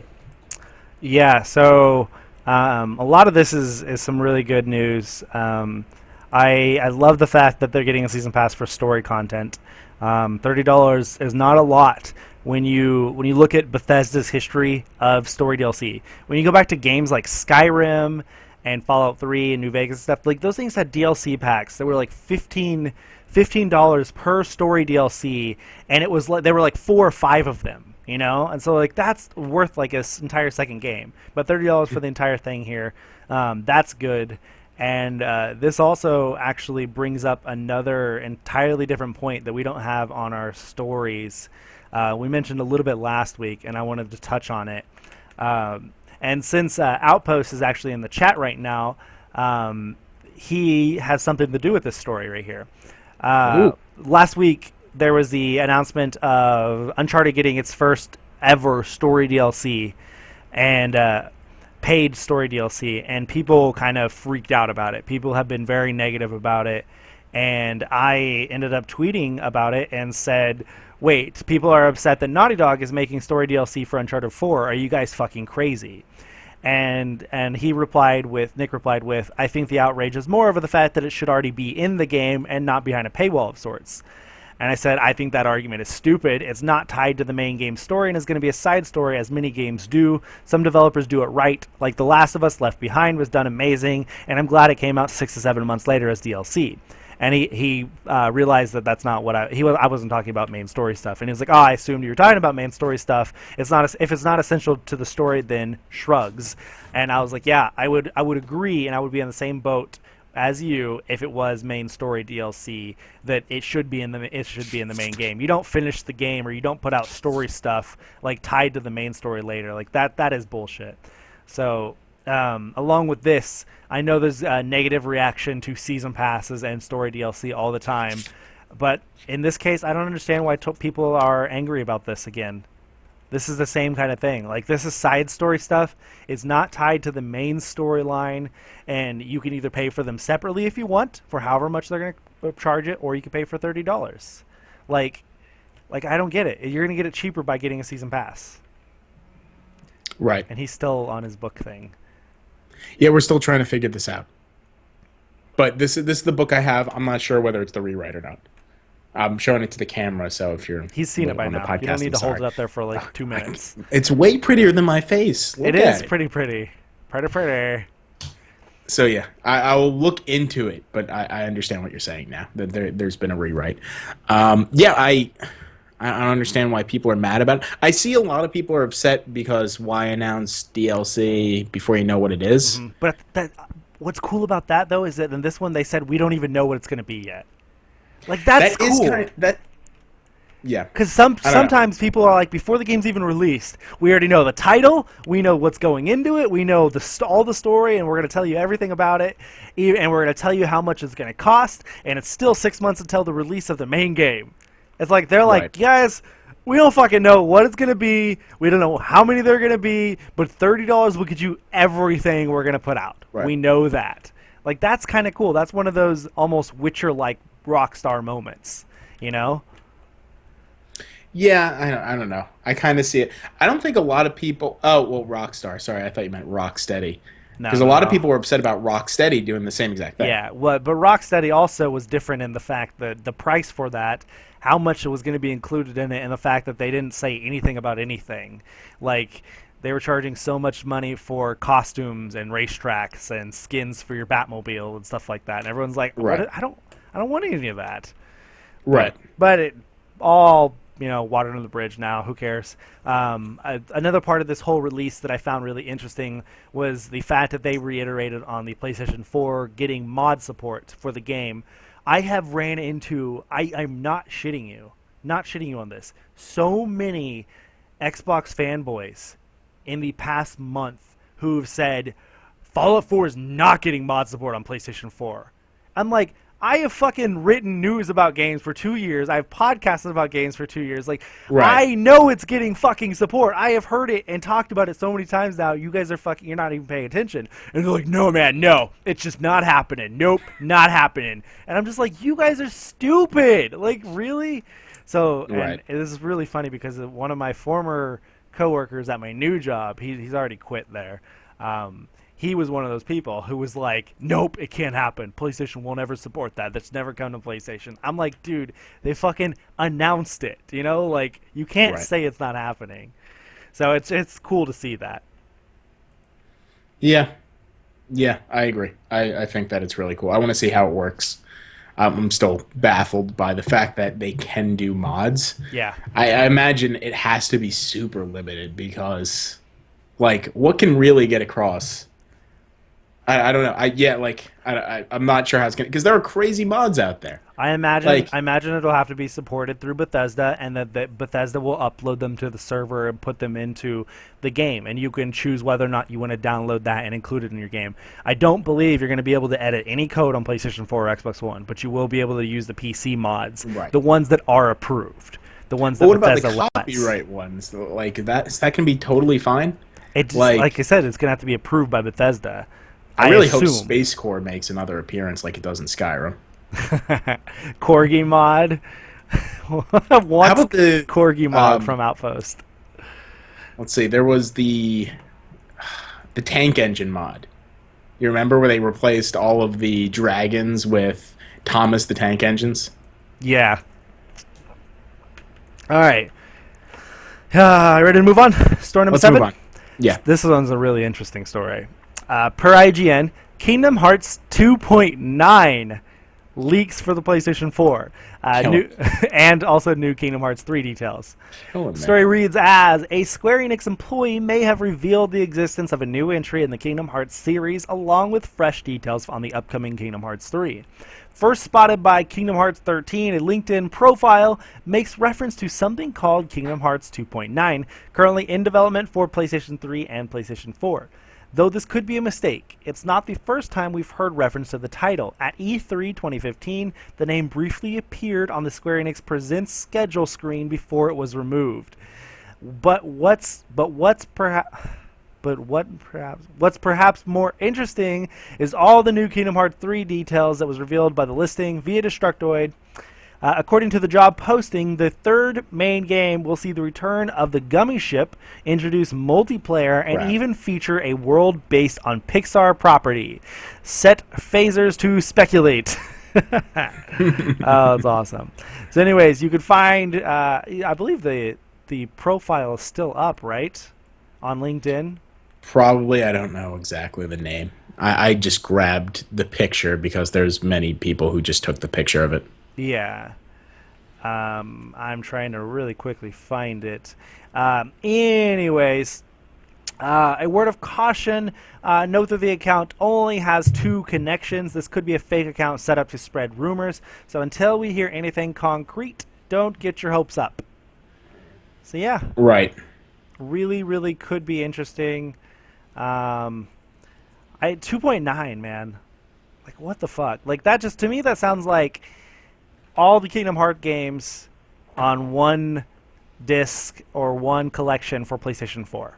Yeah, so a lot of this is some really good news. I love the fact that they're getting a season pass for story content. $30 is not a lot when you look at Bethesda's history of story DLC. When you go back to games like Skyrim and Fallout 3 and New Vegas and stuff, like those things had DLC packs that were like $15 per story DLC, and it was like there were like 4 or 5 of them, you know, and so like that's worth like an entire second game. But $30 for the entire thing here, that's good. And this also actually brings up another entirely different point that we don't have on our stories. We mentioned a little bit last week, and I wanted to touch on it. And since Outpost is actually in the chat right now, he has something to do with this story right here. Last week, there was the announcement of Uncharted getting its first ever story DLC and paid story DLC, and people kind of freaked out about it. People have been very negative about it, and I ended up tweeting about it and said, wait, people are upset that Naughty Dog is making story DLC for Uncharted 4. Are you guys fucking crazy? And Nick replied with, I think the outrage is more over the fact that it should already be in the game and not behind a paywall of sorts. And I said, I think that argument is stupid. It's not tied to the main game story and is going to be a side story, as many games do. Some developers do it right. Like The Last of Us Left Behind was done amazing, and I'm glad it came out 6 to 7 months later as DLC. And he realized that that's not what I wasn't talking about main story stuff. And he was like, oh, I assumed you were talking about main story stuff. It's not if it's not essential to the story, then shrugs. And I was like, yeah, I would agree, and I would be on the same boat as you if it was main story DLC, that it should be in the main game. You don't finish the game or you don't put out story stuff like tied to the main story later. Like that is bullshit. So along with this, I know there's a negative reaction to season passes and story DLC all the time, but in this case, I don't understand why people are angry about this again. This is the same kind of thing. Like, this is side story stuff. It's not tied to the main storyline, and you can either pay for them separately if you want, for however much they're going to charge it, or you can pay for $30. Like I don't get it. You're going to get it cheaper by getting a season pass. Right. And he's still on his book thing. Yeah, we're still trying to figure this out. But this is the book I have. I'm not sure whether it's the rewrite or not. I'm showing it to the camera, so if you're he's seen it by now. Podcast, you don't need to hold it up there for like 2 minutes. It's way prettier than my face. It is pretty. Pretty. So yeah, I will look into it, but I understand what you're saying now. That there's been a rewrite. Yeah, I don't understand why people are mad about it. I see a lot of people are upset because why announce DLC before you know what it is? Mm-hmm. But what's cool about that though is that in this one they said we don't even know what it's going to be yet. Like that's cool. Yeah. Because sometimes people are like, before the game's even released, we already know the title, we know what's going into it, we know all the story, and we're going to tell you everything about it, and we're going to tell you how much it's going to cost, and it's still 6 months until the release of the main game. It's like, they're like, guys, we don't fucking know what it's going to be, we don't know how many they're going to be, but $30 will get you everything we're going to put out. Right. We know that. Like, that's kind of cool. That's one of those almost Witcher-like Rockstar moments, you know? Yeah, I don't know. I kind of see it. I don't think a lot of people... Oh, well, Rockstar. Sorry, I thought you meant Rocksteady. Because a lot of people were upset about Rocksteady doing the same exact thing. Yeah, well, but Rocksteady also was different in the fact that the price for that, how much it was going to be included in it, and the fact that they didn't say anything about anything. Like, they were charging so much money for costumes and racetracks and skins for your Batmobile and stuff like that. And everyone's like, right. I don't want any of that. Right. But it all... water under the bridge now. Who cares? Another part of this whole release that I found really interesting was the fact that they reiterated on the PlayStation 4 getting mod support for the game. I have ran into, I'm not shitting you on this, so many Xbox fanboys in the past month who've said Fallout 4 is not getting mod support on PlayStation 4. I'm like, I have fucking written news about games for 2 years. I have podcasted about games for 2 years. Like, right. I know it's getting fucking support. I have heard it and talked about it so many times now. You guys are fucking, you're not even paying attention. And they're like, no, man, no. It's just not happening. Nope, not happening. And I'm just like, you guys are stupid. Like, really? So, right. And this is really funny because one of my former coworkers at my new job, he's already quit there. He was one of those people who was like, nope, it can't happen. PlayStation won't ever support that. That's never come to PlayStation. I'm like, dude, they fucking announced it. You know, like, you can't say it's not happening. So it's cool to see that. Yeah. Yeah, I agree. I think that it's really cool. I want to see how it works. I'm still baffled by the fact that they can do mods. Yeah. I imagine it has to be super limited because, like, what can really get across? I don't know. I'm not sure how it's gonna, because there are crazy mods out there. I Like, imagine it'll have to be supported through Bethesda, and that Bethesda will upload them to the server and put them into the game, and you can choose whether or not you want to download that and include it in your game. I don't believe you're going to be able to edit any code on PlayStation 4 or Xbox One, but you will be able to use the PC mods, Right. the ones that are approved, the ones that but what about the Bethesda lets. copyright ones? Like that can be totally fine. It just, like- like I said, it's going to have to be approved by Bethesda. I really hope assume. Space Core makes another appearance like it does in Skyrim. Corgi mod. What's How about the Corgi mod from Outpost? Let's see. There was the tank engine mod. You remember where they replaced all of the dragons with Thomas the Tank Engines? Yeah. All right. Ready to move on? Story number Let's 7? move on. Yeah. This one's a really interesting story. Per IGN, Kingdom Hearts 2.9 leaks for the PlayStation 4. And also new Kingdom Hearts 3 details. The story reads as, a Square Enix employee may have revealed the existence of a new entry in the Kingdom Hearts series along with fresh details on the upcoming Kingdom Hearts 3. First spotted by Kingdom Hearts 13, a LinkedIn profile makes reference to something called Kingdom Hearts 2.9, currently in development for PlayStation 3 and PlayStation 4. Though this could be a mistake, it's not the first time we've heard reference to the title. At E3 2015, the name briefly appeared on the Square Enix Presents schedule screen before it was removed. What's perhaps more interesting is all the new Kingdom Hearts 3 details that was revealed by the listing via Destructoid. According to the job posting, the third main game will see the return of the Gummy Ship, introduce multiplayer, and even feature a world based on Pixar property. Set phasers to speculate. Oh, that's awesome. So anyways, you could find, I believe the profile is still up, right? On LinkedIn? Probably. I don't know exactly the name. I just grabbed the picture because there's many people who just took the picture of it. Yeah. I'm trying to really quickly find it. Anyways, a word of caution. Note that the account only has 2 connections. This could be a fake account set up to spread rumors. So until we hear anything concrete, don't get your hopes up. So yeah. Right. Really, really could be interesting. 2.9, man. Like, what the fuck? Like, that just, to me, that sounds like all the Kingdom Hearts games on one disc or one collection for PlayStation 4.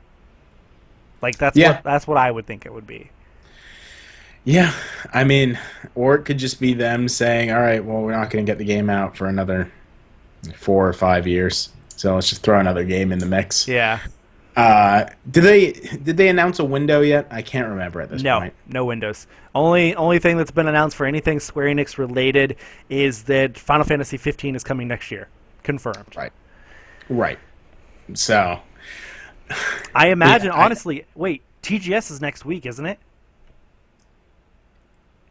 Like, that's what I would think it would be. Yeah, I mean, or it could just be them saying, all right, well, we're not going to get the game out for another 4 or 5 years, so let's just throw another game in the mix. Yeah. Did they announce a window yet? I can't remember at this point. No windows. Only thing that's been announced for anything Square Enix related is that Final Fantasy 15 is coming next year. Confirmed. Right. So, I imagine, honestly, wait, TGS is next week, isn't it?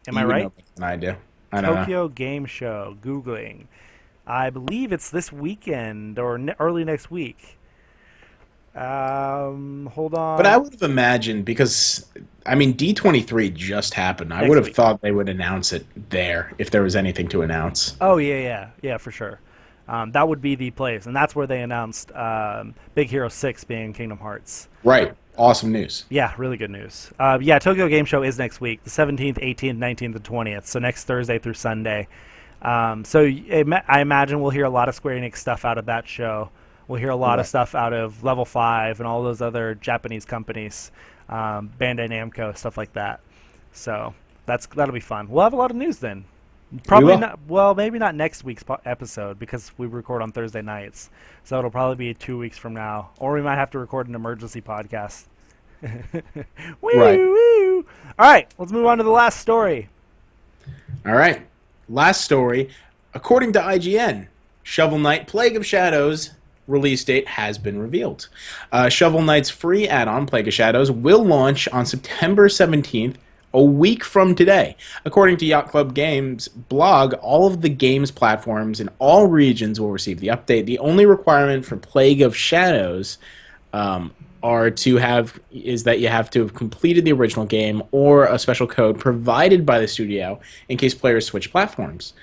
Am I right? I do. I don't Tokyo Game Show. Googling. I believe it's this weekend or early next week. Hold on. But I would have imagined, because I mean D23 just happened. I would have thought they would announce it there if there was anything to announce. Oh yeah, for sure. That would be the place, and that's where they announced Big Hero 6 being Kingdom Hearts. Right. Awesome news. Yeah, really good news. Yeah, Tokyo Game Show is next week, the 17th, 18th, 19th, and 20th. So next Thursday through Sunday. So I imagine we'll hear a lot of Square Enix stuff out of that show. We'll hear a lot of stuff out of Level 5 and all those other Japanese companies, Bandai Namco, stuff like that. So that'll be fun. We'll have a lot of news then. Probably not. Well, maybe not next week's episode because we record on Thursday nights. So it'll probably be 2 weeks from now, or we might have to record an emergency podcast. Woo! All right, let's move on to the last story. All right, last story. According to IGN, Shovel Knight: Plague of Shadows release date has been revealed. Shovel Knight's free add-on, Plague of Shadows, will launch on September 17th a week from today. According to Yacht Club Games blog, all of the games platforms in all regions will receive the update. The only requirement for Plague of Shadows is that you have to have completed the original game or a special code provided by the studio in case players switch platforms.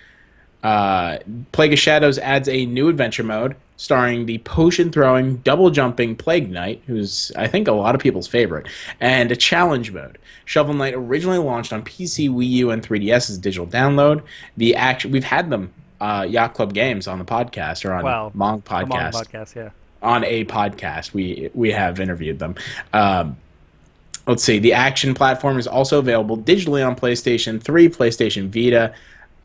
Plague of Shadows adds a new adventure mode starring the potion-throwing, double-jumping Plague Knight, who's, I think, a lot of people's favorite, and a challenge mode. Shovel Knight originally launched on PC, Wii U, and 3DS as a digital download. We've had them, Yacht Club Games, on the podcast, or on Mong Podcast. Mong Podcast, yeah. On a podcast, we have interviewed them. Let's see. The action platform is also available digitally on PlayStation 3, PlayStation Vita,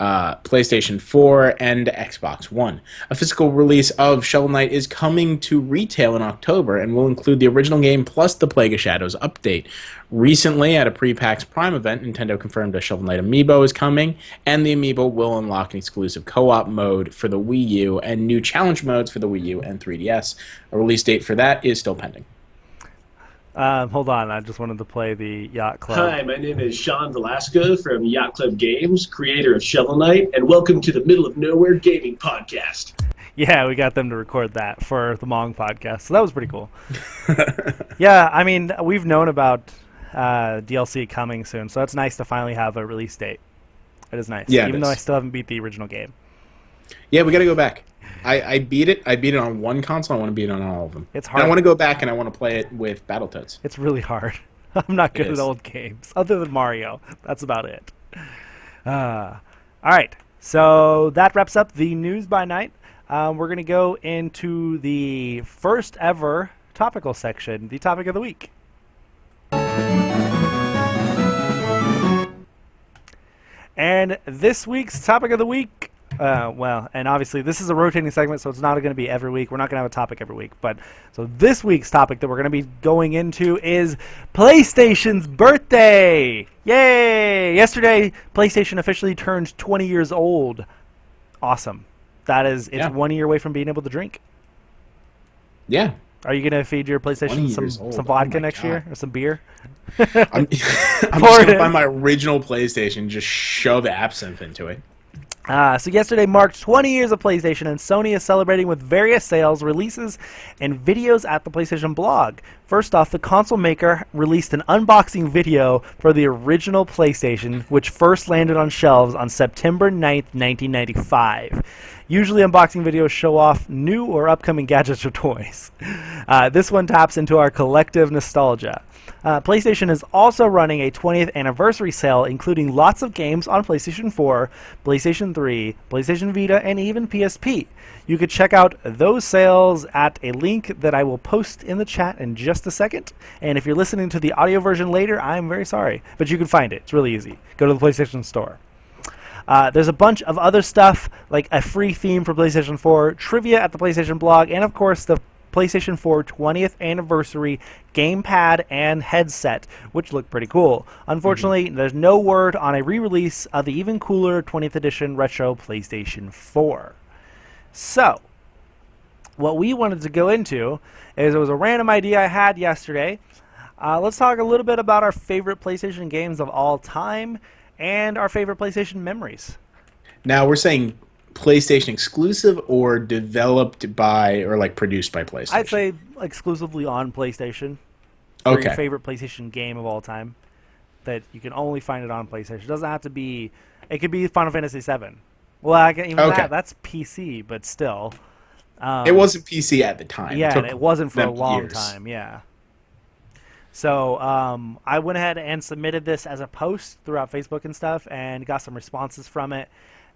PlayStation 4, and Xbox One. A physical release of Shovel Knight is coming to retail in October and will include the original game plus the Plague of Shadows update. Recently, at a pre-PAX Prime event, Nintendo confirmed a Shovel Knight amiibo is coming, and the amiibo will unlock an exclusive co-op mode for the Wii U and new challenge modes for the Wii U and 3DS. A release date for that is still pending. Hold on, I just wanted to play the Yacht Club. Hi, my name is Sean Velasco from Yacht Club Games, creator of Shovel Knight, and welcome to the Middle of Nowhere Gaming Podcast. Yeah, we got them to record that for the Mong Podcast, so that was pretty cool. Yeah, I mean, we've known about DLC coming soon, so it's nice to finally have a release date. It is nice, yeah, even though I still haven't beat the original game. Yeah, we got to go back. I beat it. I beat it on one console. I want to beat it on all of them. It's hard. And I want to go back and I want to play it with Battletoads. It's really hard. I'm not good at old games, other than Mario. That's about it. All right, so that wraps up the news by night. We're going to go into the first ever topical section, the topic of the week. And this week's topic of the week, and obviously this is a rotating segment, so it's not going to be every week. We're not going to have a topic every week. But so this week's topic that we're going to be going into is PlayStation's birthday. Yay! Yesterday, PlayStation officially turned 20 years old. Awesome. It's 1 year away from being able to drink. Yeah. Are you going to feed your PlayStation some vodka next year or some beer? I'm just going to find my original PlayStation and just shove absinthe into it. So yesterday marked 20 years of PlayStation, and Sony is celebrating with various sales, releases, and videos at the PlayStation blog. First off, the console maker released an unboxing video for the original PlayStation, which first landed on shelves on September 9th, 1995. Usually unboxing videos show off new or upcoming gadgets or toys. This one taps into our collective nostalgia. PlayStation is also running a 20th anniversary sale, including lots of games on PlayStation 4, PlayStation 3, PlayStation Vita, and even PSP. You could check out those sales at a link that I will post in the chat in just a second. And if you're listening to the audio version later, I'm very sorry, but you can find it. It's really easy. Go to the PlayStation Store. There's a bunch of other stuff, like a free theme for PlayStation 4, trivia at the PlayStation blog, and of course the PlayStation 4 20th anniversary gamepad and headset, which look pretty cool. Unfortunately, there's no word on a re-release of the even cooler 20th edition retro PlayStation 4. So, what we wanted to go into is, it was a random idea I had yesterday. Let's talk a little bit about our favorite PlayStation games of all time and our favorite PlayStation memories. Now, we're saying PlayStation exclusive or developed by or like produced by PlayStation? I'd say exclusively on PlayStation. For your favorite PlayStation game of all time that you can only find it on PlayStation. It doesn't have to be. It could be Final Fantasy VII. Well, that's PC, but still. It wasn't PC at the time. Yeah, it wasn't for a long time. Yeah. So I went ahead and submitted this as a post throughout Facebook and stuff, and got some responses from it.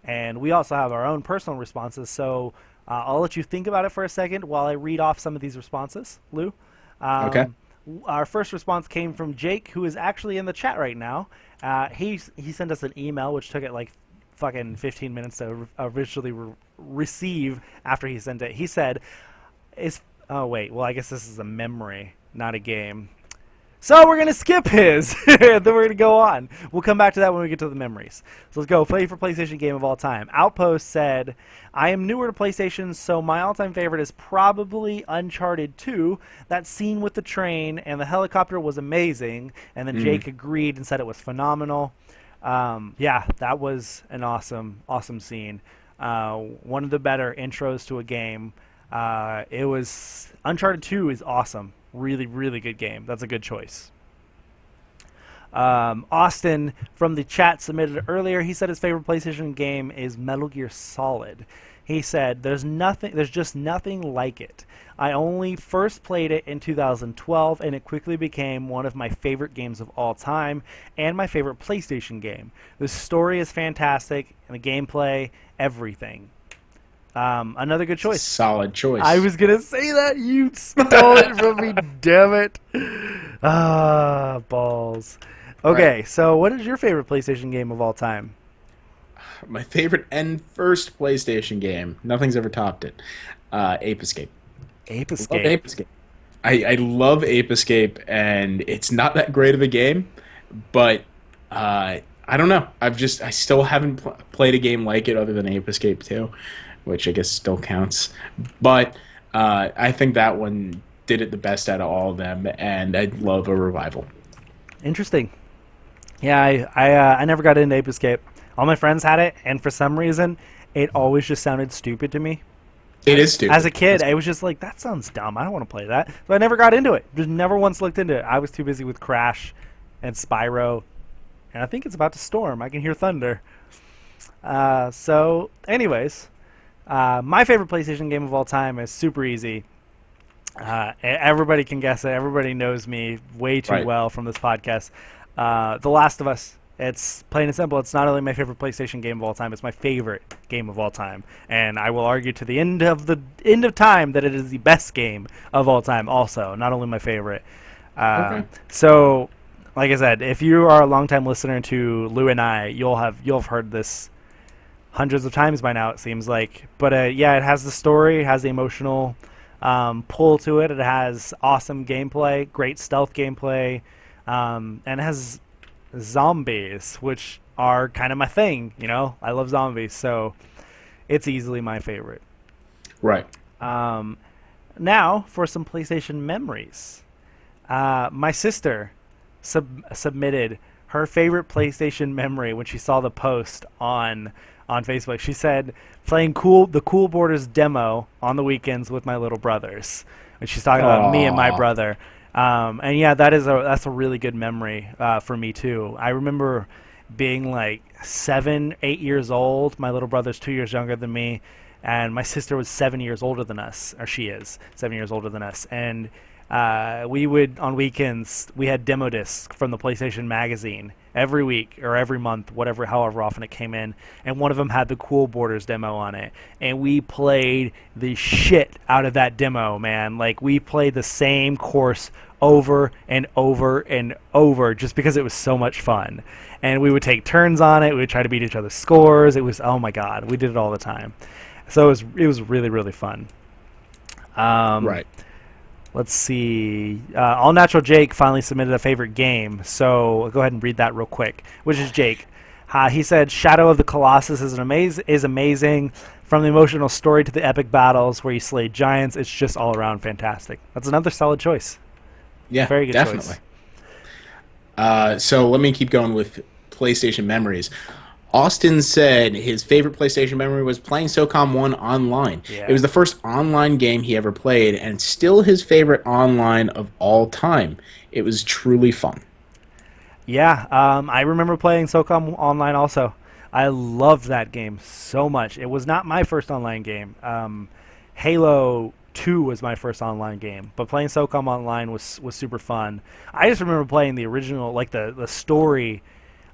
And we also have our own personal responses, so I'll let you think about it for a second while I read off some of these responses, Lou. Okay. Our first response came from Jake, who is actually in the chat right now. He sent us an email, which took it like fucking 15 minutes to originally receive after he sent it. He said, I guess this is a memory, not a game. So we're going to skip his, then we're going to go on. We'll come back to that when we get to the memories. So let's go. Favorite PlayStation game of all time. Outpost said, I am newer to PlayStation, so my all-time favorite is probably Uncharted 2. That scene with the train and the helicopter was amazing, and then Jake agreed and said it was phenomenal. Yeah, that was an awesome scene. One of the better intros to a game. It was Uncharted 2 is awesome. Really, really good game. That's a good choice. Austin from the chat submitted earlier. He said his favorite PlayStation game is Metal Gear Solid. He said there's just nothing like it. I only first played it in 2012, and it quickly became one of my favorite games of all time and my favorite PlayStation game. The story is fantastic, and the gameplay, everything. Another good choice. Solid choice. I was going to say that. You stole it from me, damn it. Ah, balls. Okay, right. So what is your favorite PlayStation game of all time? My favorite and first PlayStation game. Nothing's ever topped it. Ape Escape. Ape Escape. Love Ape Escape. I love Ape Escape, and it's not that great of a game, but I don't know. I still haven't played a game like it other than Ape Escape 2, which I guess still counts. But I think that one did it the best out of all of them, and I'd love a revival. Interesting. Yeah, I never got into Ape Escape. All my friends had it, and for some reason, it always just sounded stupid to me. It is stupid. As a kid, I was just like, that sounds dumb. I don't want to play that. So I never got into it. Just never once looked into it. I was too busy with Crash and Spyro. And I think it's about to storm. I can hear thunder. So, anyways, my favorite PlayStation game of all time is super easy. Everybody can guess it. Everybody knows me way too well from this podcast. The Last of Us. It's plain and simple. It's not only my favorite PlayStation game of all time, it's my favorite game of all time. And I will argue to the end of time that it is the best game of all time also, not only my favorite. So, like I said, if you are a longtime listener to Lou and I, you'll have heard this hundreds of times by now, it seems like. But yeah, it has the story, it has the emotional pull to it. It has awesome gameplay, great stealth gameplay, and it has zombies, which are kind of my thing, you know. I love zombies, so it's easily my favorite. Right. Now for some PlayStation memories. My sister submitted her favorite PlayStation memory when she saw the post on Facebook. She said playing the Cool Borders demo on the weekends with my little brothers. And she's talking about me and my brother. And yeah, that's a really good memory for me too. I remember being like 7, 8 years old. My little brother's 2 years younger than me, and my sister was 7 years older than us, or she is 7 years older than us. And we would, on weekends, we had demo discs from the PlayStation magazine every week or every month, however often it came in, and one of them had the Cool Borders demo on it, and we played the shit out of that demo, man. Like, we played the same course over and over and over just because it was so much fun. And we would take turns on it. We would try to beat each other's scores. It was, oh my god, we did it all the time. So it was really, really fun. Right. Let's see. All Natural Jake finally submitted a favorite game, so I'll go ahead and read that real quick, which is Jake. He said, Shadow of the Colossus is amazing. From the emotional story to the epic battles where you slay giants, it's just all around fantastic. That's another solid choice. Yeah, very good definitely. Choice. So let me keep going with PlayStation memories. Austin said his favorite PlayStation memory was playing SOCOM 1 online. Yeah. It was the first online game he ever played, and still his favorite online of all time. It was truly fun. Yeah, I remember playing SOCOM online also. I loved that game so much. It was not my first online game. Halo 2 was my first online game, but playing SOCOM online was super fun. I just remember playing the original, like the story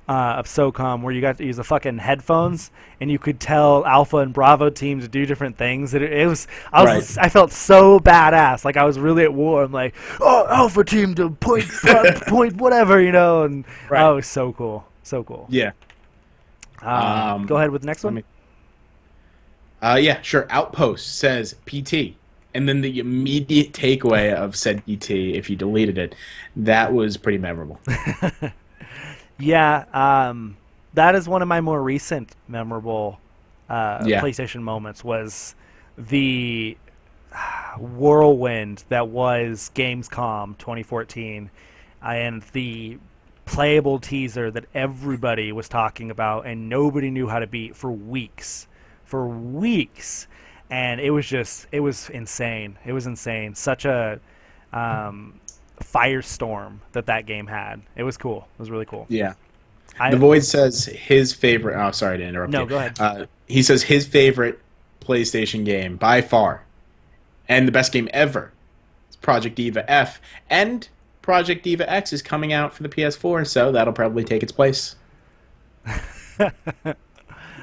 of SOCOM, where you got to use the fucking headphones and you could tell Alpha and Bravo teams to do different things. I felt so badass, like I was really at war. I'm like, oh, Alpha team to point whatever, you know, and oh, it was so cool, so cool. Yeah. Go ahead with the next one. Yeah, sure. Outpost says PT. and then the immediate takeaway of said ET, if you deleted it, that was pretty memorable. Yeah, that is one of my more recent memorable Yeah. PlayStation moments, was the whirlwind that was Gamescom 2014 and the playable teaser that everybody was talking about and nobody knew how to beat for weeks. And it was insane. It was insane. Such a firestorm that game had. It was cool. It was really cool. Yeah. The Void says his favorite. Oh, sorry to interrupt you. No, go ahead. He says his favorite PlayStation game by far, and the best game ever, is Project Diva F. And Project Diva X is coming out for the PS4, so that'll probably take its place. All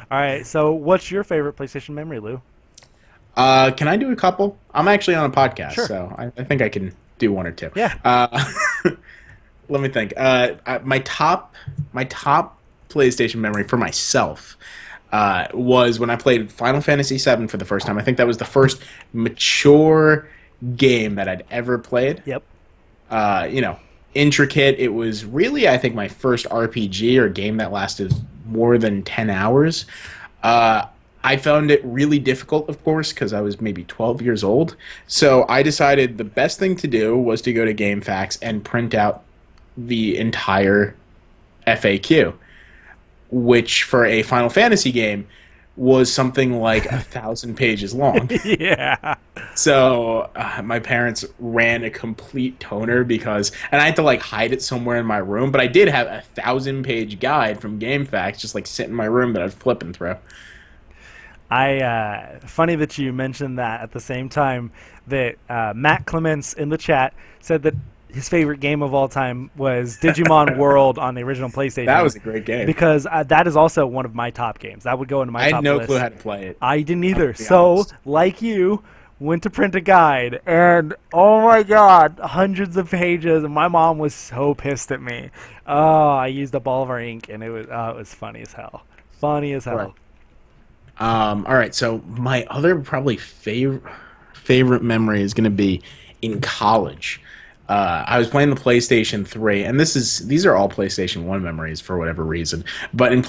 right. So, what's your favorite PlayStation memory, Lou? Can I do a couple? I'm actually on a podcast, Sure. so I think I can do one or two. Yeah. Let me think. My top PlayStation memory for myself was when I played Final Fantasy VII for the first time. I think that was the first mature game that I'd ever played. Yep. Intricate. It was really, I think, my first RPG or game that lasted more than 10 hours. I found it really difficult, of course, because I was maybe 12 years old. So I decided the best thing to do was to go to GameFAQs and print out the entire FAQ, which for a Final Fantasy game was something like 1,000 pages long. Yeah. So my parents ran a complete toner and I had to hide it somewhere in my room, but I did have 1,000-page guide from GameFAQs just sitting in my room that I was flipping through. Funny that you mentioned that at the same time that Matt Clements in the chat said that his favorite game of all time was Digimon World on the original PlayStation. That was a great game. Because that is also one of my top games. That would go into my top list. I had no clue how to play it. I didn't either. So, like you, went to print a guide, and oh my god, hundreds of pages, and my mom was so pissed at me. Oh, I used up all of our ink, and it was funny as hell. Funny as hell. Right. All right, so my other probably favorite memory is going to be in college. I was playing the PlayStation 3, and these are all PlayStation 1 memories for whatever reason. But in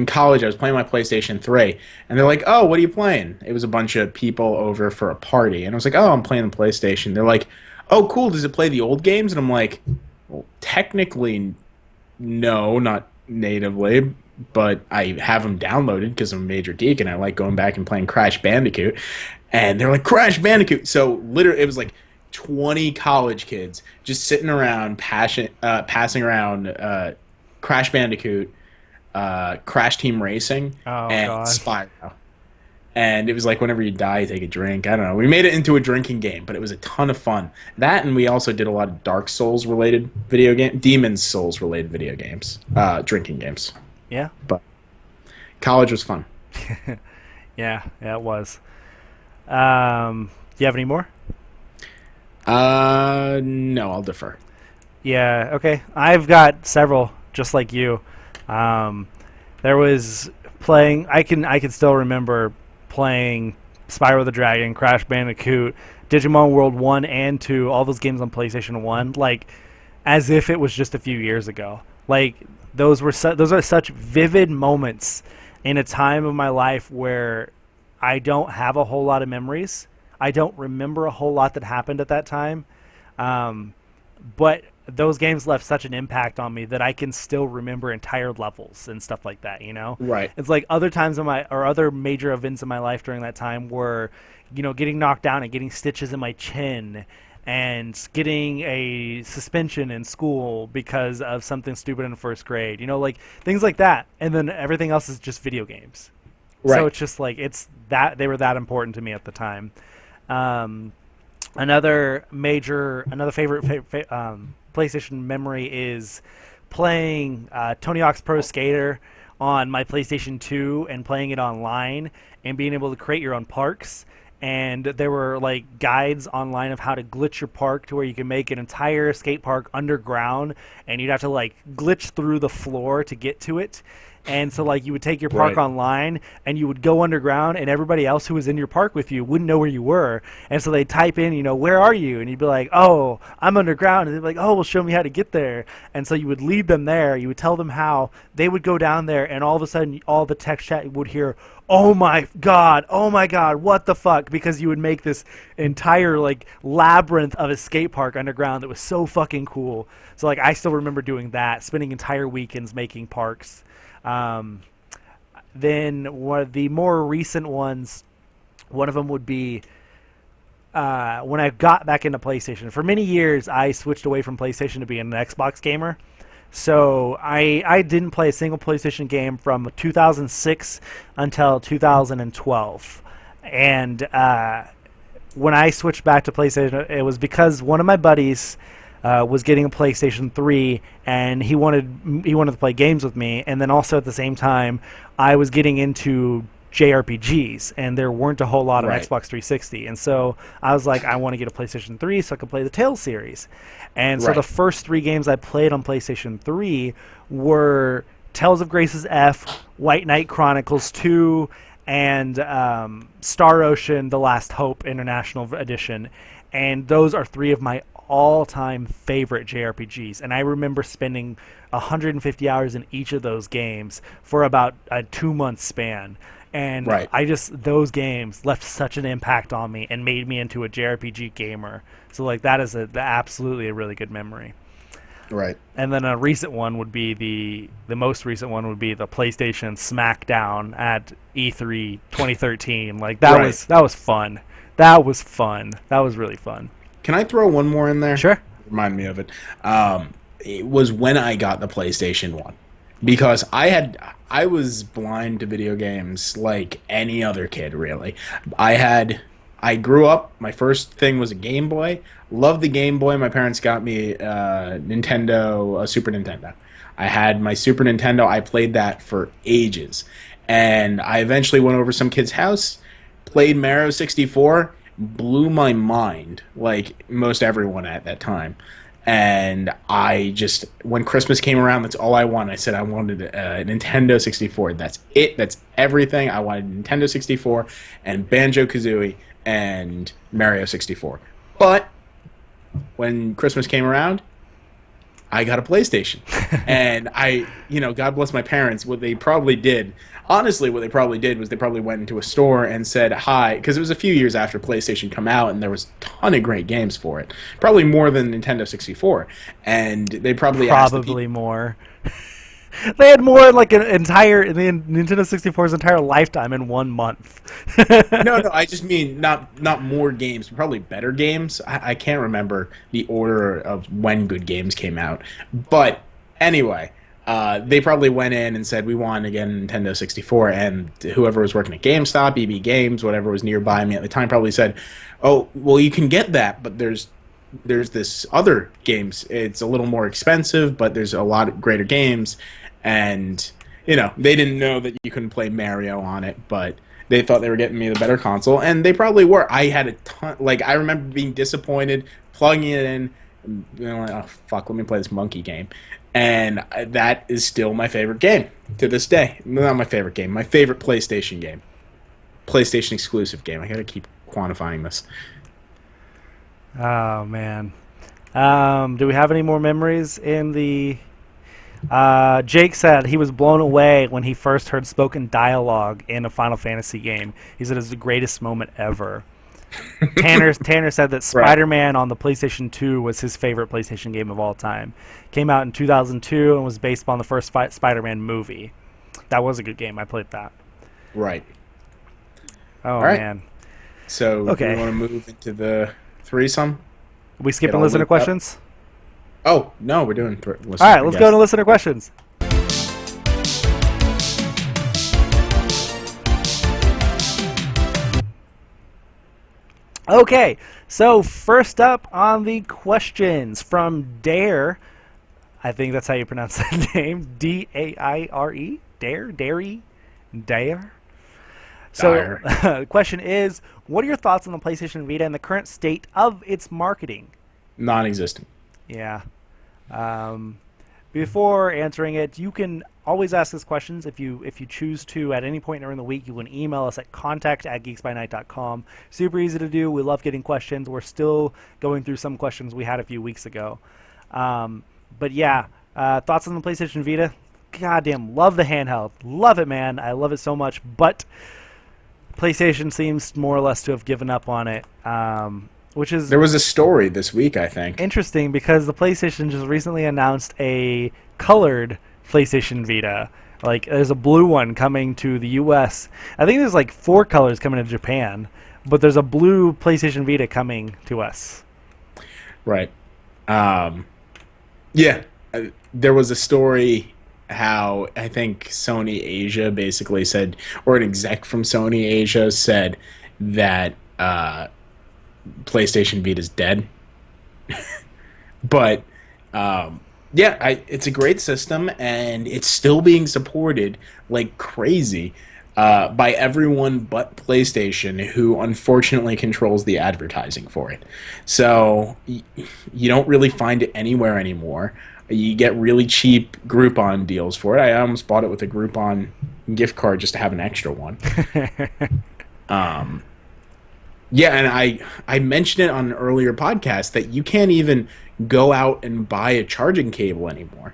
college, I was playing my PlayStation 3, and they're like, "Oh, what are you playing?" It was a bunch of people over for a party, and I was like, "Oh, I'm playing the PlayStation." They're like, "Oh, cool. Does it play the old games?" And I'm like, "Well, technically, no, not natively." But I have them downloaded because I'm a major geek and I like going back and playing Crash Bandicoot. And they're like, Crash Bandicoot! So literally, it was 20 college kids just sitting around passing around Crash Bandicoot, Crash Team Racing, and God. Spyro. And it was whenever you die, you take a drink. I don't know. We made it into a drinking game, but it was a ton of fun. That, and we also did a lot of Dark Souls-related video games, Demon's Souls-related video games, drinking games. Yeah. But college was fun. Yeah, it was. Do you have any more? No, I'll defer. Yeah, okay. I've got several, just like you. There was playing. I can still remember playing Spyro the Dragon, Crash Bandicoot, Digimon World 1 and 2, all those games on PlayStation 1, as if it was just a few years ago. Those are such vivid moments in a time of my life where I don't have a whole lot of memories. I don't remember a whole lot that happened at that time. But those games left such an impact on me that I can still remember entire levels and stuff like that, Right. It's other times other major events in my life during that time were, getting knocked down and getting stitches in my chin and getting a suspension in school because of something stupid in first grade, things like that. And then everything else is just video games. Right. So it's just it's that they were that important to me at the time. Another favorite PlayStation memory is playing Tony Hawk's Pro Skater on my PlayStation 2 and playing it online and being able to create your own parks. And there were guides online of how to glitch your park to where you can make an entire skate park underground, and you'd have to glitch through the floor to get to it. And so, like, you would take your park Right. online, and you would go underground, and everybody else who was in your park with you wouldn't know where you were. And so they'd type in, you know, where are you? And you'd be like, oh, I'm underground. And they'd be like, oh, well, show me how to get there. And so you would lead them there. You would tell them how. They would go down there, and all of a sudden, all the text chat would hear, oh my god, what the fuck? Because you would make this entire, like, labyrinth of a skate park underground that was so fucking cool. So, like, I still remember doing that, spending entire weekends making parks. Then one of the more recent ones, one of them would be when I got back into PlayStation. For many years, I switched away from PlayStation to being an Xbox gamer. So I didn't play a single PlayStation game from 2006 until 2012. And when I switched back to PlayStation, it was because one of my buddies was getting a PlayStation 3, and he wanted to play games with me. And then also at the same time, I was getting into JRPGs, and there weren't a whole lot on Xbox 360. And so I was like, I want to get a PlayStation 3 so I can play the Tales series. And so the first 3 games I played on PlayStation 3 were Tales of Grace's F, White Knight Chronicles 2, and Star Ocean: The Last Hope International Edition. And those are 3 of my all-time favorite JRPGs. And I remember spending 150 hours in each of those games for about a 2-month span. And those games left such an impact on me and made me into a JRPG gamer. So, like, that is absolutely a really good memory. Right. And then a recent one would be the most recent one would be the PlayStation Smackdown at E3 2013. Like, that was fun. That was fun. That was really fun. Can I throw one more in there? Sure. Remind me of it. It was when I got the PlayStation 1. Because I was blind to video games like any other kid, really. I grew up, my first thing was a Game Boy. Loved the Game Boy. My parents got me a Super Nintendo. I had my Super Nintendo. I played that for ages. And I eventually went over some kid's house, played Mario 64, blew my mind, like most everyone at that time. And when Christmas came around, that's all I wanted. I said I wanted a Nintendo 64. That's it. That's everything. I wanted Nintendo 64 and Banjo-Kazooie and Mario 64. But when Christmas came around, I got a PlayStation. And God bless my parents, what they probably did was they probably went into a store and said hi, because it was a few years after PlayStation come out, and there was a ton of great games for it. Probably more than Nintendo 64. And they probably asked more. They had more, like, the Nintendo 64's entire lifetime in 1 month. No, I just mean not more games, but probably better games. I can't remember the order of when good games came out. But anyway, they probably went in and said, we want, again, Nintendo 64, and whoever was working at GameStop, EB Games, whatever was nearby me at the time, probably said, oh, well, you can get that, but there's this other games. It's a little more expensive, but there's a lot of greater games. And, they didn't know that you couldn't play Mario on it, but they thought they were getting me the better console, and they probably were. I had a ton, I remember being disappointed, plugging it in, and oh, fuck, let me play this monkey game. And that is still my favorite game to this day. Not my favorite game, my favorite PlayStation game. PlayStation exclusive game. I gotta keep quantifying this. Oh, man. Do we have any more memories in the... Jake said he was blown away when he first heard spoken dialogue in a Final Fantasy game. He said it was the greatest moment ever. Tanner said that Spider-Man on the PlayStation 2 was his favorite PlayStation game of all time. Came out in 2002 and was based on the first Spider-Man movie. That was a good game. I played that. Right. Oh, man. So, do we want to move into the threesome? We skipping listener questions? Oh, no, we're doing listener questions. All right, let's go to listener questions. Okay, so first up on the questions from Dare. I think that's how you pronounce that name. D-A-I-R-E? Dare? So the question is, what are your thoughts on the PlayStation Vita and the current state of its marketing? Non-existent. Yeah. Before answering it, you can always ask us questions. If you choose to at any point during the week, you can email us at contact@geeksbynight.com. Super easy to do. We love getting questions. We're still going through some questions we had a few weeks ago. But yeah, thoughts on the PlayStation Vita? Goddamn, love the handheld. Love it, man. I love it so much. But PlayStation seems more or less to have given up on it. Which is There was a story this week, I think. interesting because the PlayStation just recently announced a colored PlayStation Vita. Like, there's a blue one coming to the U.S. I think there's like 4 colors coming to Japan, but there's a blue PlayStation Vita coming to us. Right. There was a story how I think Sony Asia basically said, or an exec from Sony Asia said that PlayStation Vita's dead. But it's a great system, and it's still being supported like crazy by everyone but PlayStation, who unfortunately controls the advertising for it. So you don't really find it anywhere anymore. You get really cheap Groupon deals for it. I almost bought it with a Groupon gift card just to have an extra one. And I mentioned it on an earlier podcast that you can't even go out and buy a charging cable anymore.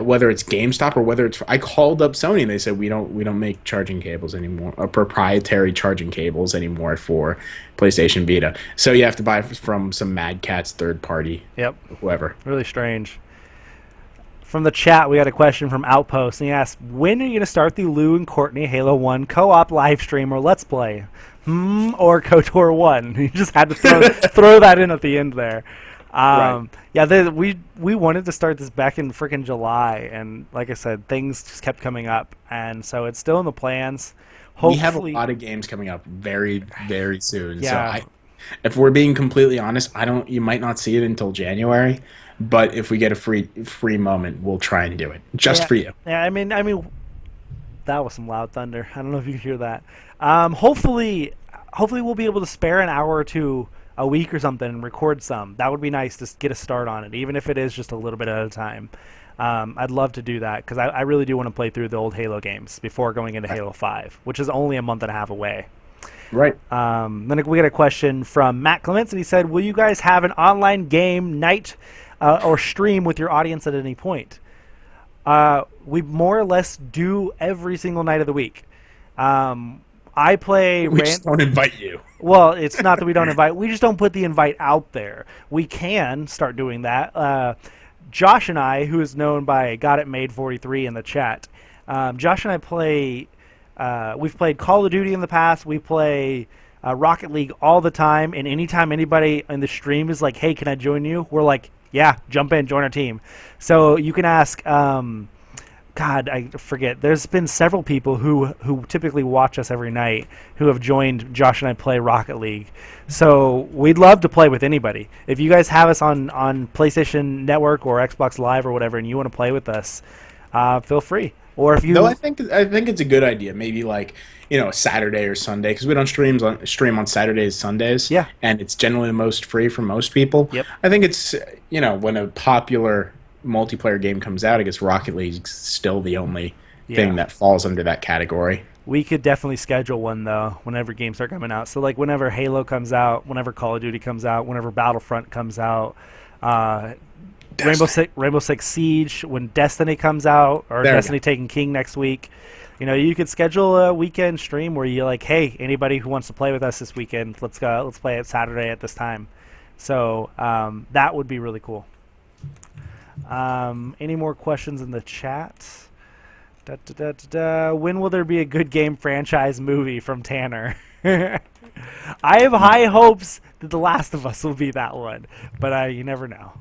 Whether it's GameStop or whether it's, I called up Sony and they said we don't make charging cables anymore, proprietary charging cables anymore for PlayStation Vita. So you have to buy from some Mad Catz third party. Yep. Whoever. Really strange. From the chat, we got a question from Outpost, and he asked, when are you going to start the Lou and Courtney Halo 1 co-op live stream or Let's Play? Or KOTOR 1? You just had to throw that in at the end there. Right. Yeah, we wanted to start this back in freaking July, and like I said, things just kept coming up, and so it's still in the plans. Hopefully, we have a lot of games coming up very, very soon. Yeah. So if we're being completely honest, you might not see it until January, but if we get a free moment, we'll try and do it just for you. Yeah, I mean, that was some loud thunder. I don't know if you can hear that. Hopefully we'll be able to spare an hour or two a week or something and record some. That would be nice to get a start on it, even if it is just a little bit at a time. I'd love to do that because I really do want to play through the old Halo games before going into Halo 5, which is only a month and a half away. Right. Then we got a question from Matt Clements, and he said, will you guys have an online game night or stream with your audience at any point? We more or less do every single night of the week. I play... We just don't invite you. Well, it's not that we don't invite. We just don't put the invite out there. We can start doing that. Josh and I, who is known by Got It Made 43 in the chat, Josh and I play... we've played Call of Duty in the past. We play Rocket League all the time. And anytime anybody in the stream is like, hey, can I join you? We're like, yeah, jump in, join our team. So you can ask... God, I forget. There's been several people who typically watch us every night who have joined Josh and I play Rocket League. So we'd love to play with anybody. If you guys have us on PlayStation Network or Xbox Live or whatever, and you want to play with us, feel free. Or if you, no, I think it's a good idea. Maybe like a Saturday or Sunday, because we don't stream on Saturdays, Sundays. Yeah, and it's generally the most free for most people. Yep. I think it's when a popular multiplayer game comes out, I guess Rocket League's still the only thing that falls under that category. We could definitely schedule one, though, whenever games start coming out. So, like, whenever Halo comes out, whenever Call of Duty comes out, whenever Battlefront comes out, Rainbow Six Siege, when Destiny comes out, or Destiny Taken King next week, you could schedule a weekend stream where you're like, hey, anybody who wants to play with us this weekend, let's play it Saturday at this time. So that would be really cool. Any more questions in the chat? When will there be a good game franchise movie from Tanner? I have high hopes that The Last of Us will be that one, but you never know.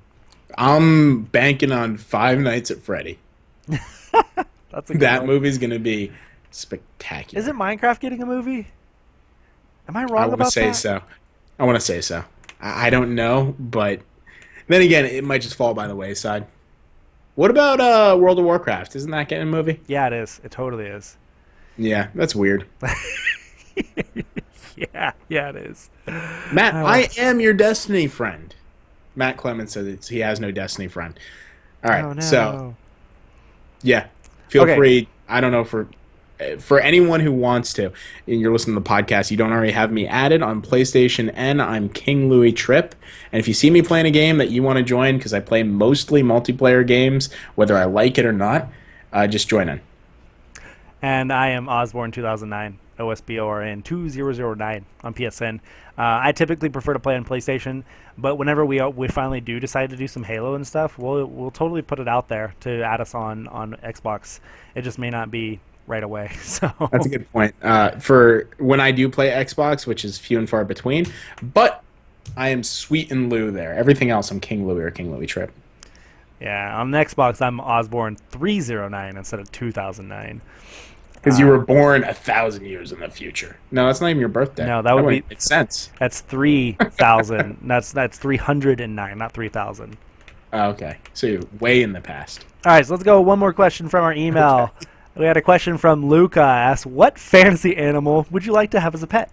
I'm banking on Five Nights at Freddy. That's a good that one. Movie's going to be spectacular. Isn't Minecraft getting a movie? Am I wrong about that? I want to say so. I don't know, but then again, it might just fall by the wayside. What about World of Warcraft? Isn't that getting a movie? Yeah, it is. It totally is. Yeah, that's weird. Yeah, it is. Matt, I am your Destiny friend. Matt Clemens says he has no Destiny friend. All right, oh, no. so yeah. Feel Okay. free. I don't know, for anyone who wants to, and you're listening to the podcast, you don't already have me added on PlayStation N. I'm King Louis Tripp, and if you see me playing a game that you want to join, because I play mostly multiplayer games, whether I like it or not, just join in. And I am Osborne 2009, OSBORN 2009 on PSN. I typically prefer to play on PlayStation, but whenever we finally do decide to do some Halo and stuff, we'll totally put it out there to add us on Xbox. It just may not be right away. So That's a good point. For when I do play Xbox, which is few and far between, but I am Sweet and Lou there. Everything else, I'm King Louis or King Louis Tripp. yeah, on the Xbox, I'm Osborne 309 instead of 2009. Because you were born 1,000 years in the future. No, that's not even your birthday. No, that would wouldn't be- make sense. That's 3,000. that's 309, not 3,000. Oh, okay, so you're way in the past. All right, so let's go. One more question from our email. Okay. We had a question from Luca. Asked, "What fantasy animal would you like to have as a pet?"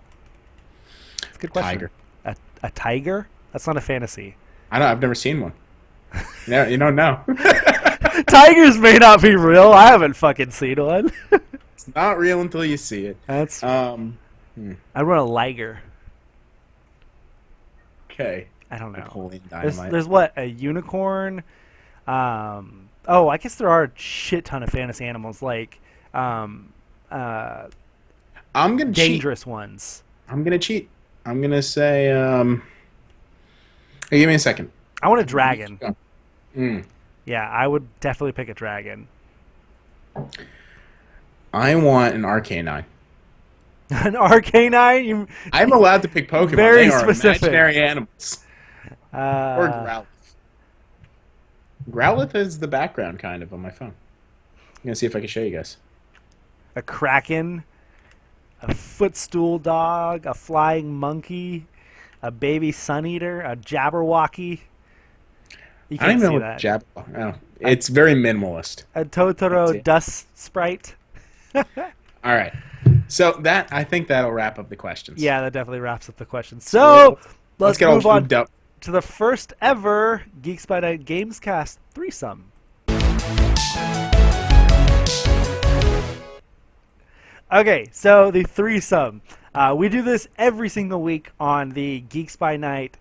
That's a good question. Tiger. A tiger? That's not a fantasy. I've never seen one. No, you don't know. Tigers may not be real. I haven't fucking seen one. It's not real until you see it. That's. Hmm. I run a liger. Okay. I don't know. Napoleon There's Dynamite. what, a unicorn. Oh, I guess there are a shit ton of fantasy animals like I'm gonna cheat. dangerous ones. I'm gonna cheat. I'm gonna say. Hey, give me a second. I want a dragon. Mm. Yeah, I would definitely pick a dragon. I want an Arcanine. An Arcanine? I'm allowed to pick Pokemon. Very they are specific. imaginary animals. Or Uh, Growlithe. Growlithe is the background kind of on my phone. I'm gonna see if I can show you guys. a kraken, a footstool dog, a flying monkey, a baby sun eater, a jabberwocky. You I don't can't even see know that. what Jab. Oh, it's very minimalist. A Totoro That's it. dust sprite. All right. So I think that'll wrap up the questions. Yeah, that definitely wraps up the question. So let's get all move on lubed up. to the first ever Geeks by Night Gamescast threesome. Okay, so the threesome. We do this every single week on the Geeks by Night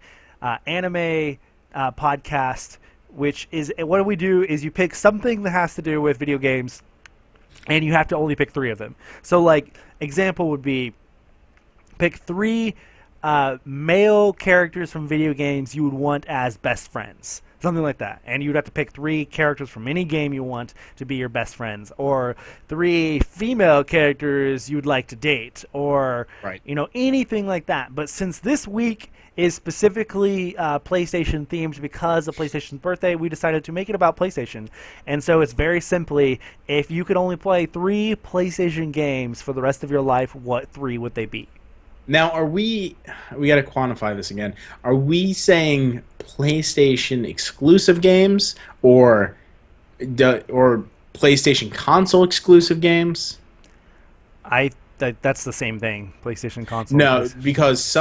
anime podcast, which is what we do is you pick something that has to do with video games, and you have to only pick 3 of them. So, like, example would be pick 3 male characters from video games you would want as best friends. Something like that. And you'd have to pick 3 characters from any game you want to be your best friends. Or 3 female characters you would like to date. Or, Right. Anything like that. But since this week is specifically PlayStation themed because of PlayStation's birthday, we decided to make it about PlayStation. And so it's very simply, if you could only play 3 PlayStation games for the rest of your life, what 3 would they be? Now, we got to quantify this again. Are we saying PlayStation exclusive games or PlayStation console exclusive games? That's the same thing. PlayStation console. No, PlayStation. because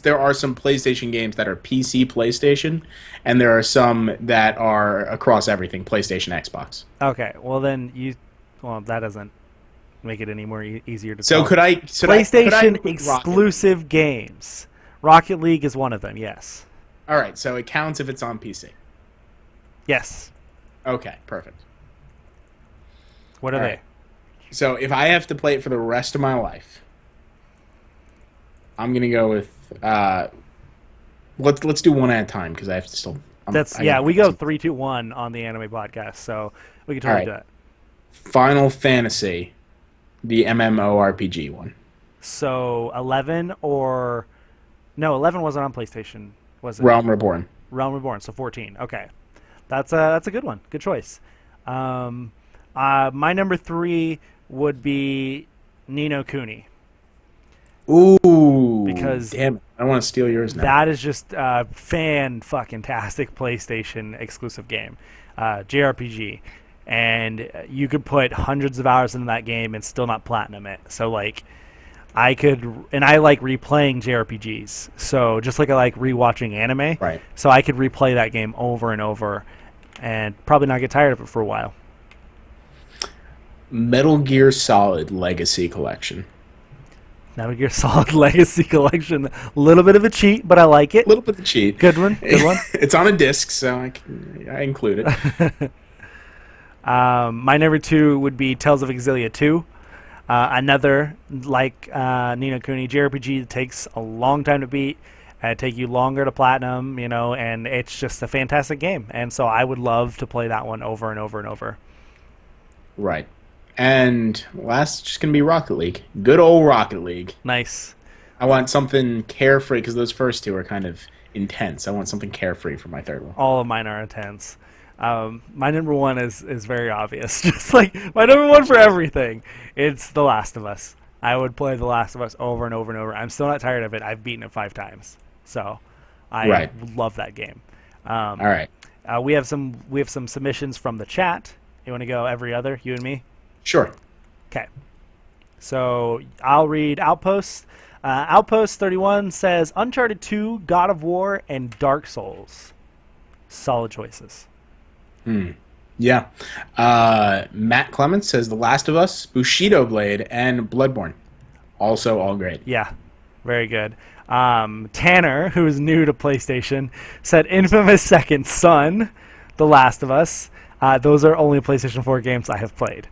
there are some PlayStation games that are PC PlayStation, and there are some that are across everything PlayStation, Xbox. Okay, well then that doesn't make it any more easier to So tell. could I? PlayStation put exclusive games. Rocket League is one of them. Yes. All right, so it counts if it's on PC. Yes. Okay, perfect. What are All they? right. So if I have to play it for the rest of my life, I'm gonna go with let's do one at a time because I have to still. We go 3, 2, 1 on the anime podcast, so we can totally All do right. that. Final Fantasy, the MMORPG one. So 11 or no, 11 wasn't on PlayStation, was it? Realm Reborn. Realm Reborn. So 14. Okay, that's a good one. Good choice. My number 3 would be Ni no Kuni. Ooh. Because damn it, I want to steal yours now. That is just a fan-fucking-tastic PlayStation exclusive game, JRPG, and you could put hundreds of hours into that game and still not platinum it. So like, I like replaying JRPGs. So just like I like rewatching anime, Right. So I could replay that game over and over, and probably not get tired of it for a while. Metal Gear Solid Legacy Collection. Metal Gear Solid Legacy Collection. A little bit of a cheat, but I like it. A little bit of a cheat. Good one. Good one. It's on a disc, so I include it. My number 2 would be Tales of Exilia 2. Another, like Ni no Kuni, JRPG that takes a long time to beat, take you longer to platinum, and it's just a fantastic game. And so I would love to play that one over and over and over. Right. And last, just going to be Rocket League. Good old Rocket League. Nice. I want something carefree, because those first two are kind of intense. I want something carefree for my third one. All of mine are intense. My number 1 is very obvious. Just like my number 1 for everything. It's The Last of Us. I would play The Last of Us over and over and over. I'm still not tired of it. I've beaten it 5 times. So I love that game. All right. We have some submissions from the chat. You want to go every other, you and me? Sure. Okay. So I'll read Outpost. Outpost 31 says Uncharted 2, God of War, and Dark Souls. Solid choices. Yeah. Matt Clements says The Last of Us, Bushido Blade, and Bloodborne. Also all great. Yeah. Very good. Tanner, who is new to PlayStation, said Infamous Second Son, The Last of Us. Those are only PlayStation 4 games I have played.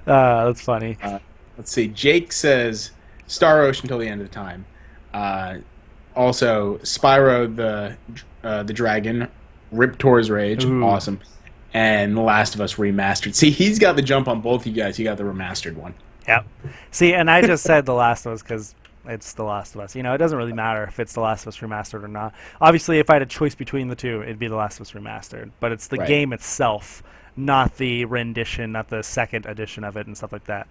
That's funny. Let's see. Jake says Star Ocean till the end of time. Also, Spyro the Dragon, Riptor's Rage, awesome, and The Last of Us Remastered. See, he's got the jump on both you guys. You got the remastered one. Yep. See, and I just said The Last of Us because it's The Last of Us. It doesn't really matter if it's The Last of Us Remastered or not. Obviously, if I had a choice between the two, it'd be The Last of Us Remastered. But it's the game itself, not the rendition, not the second edition of it and stuff like that.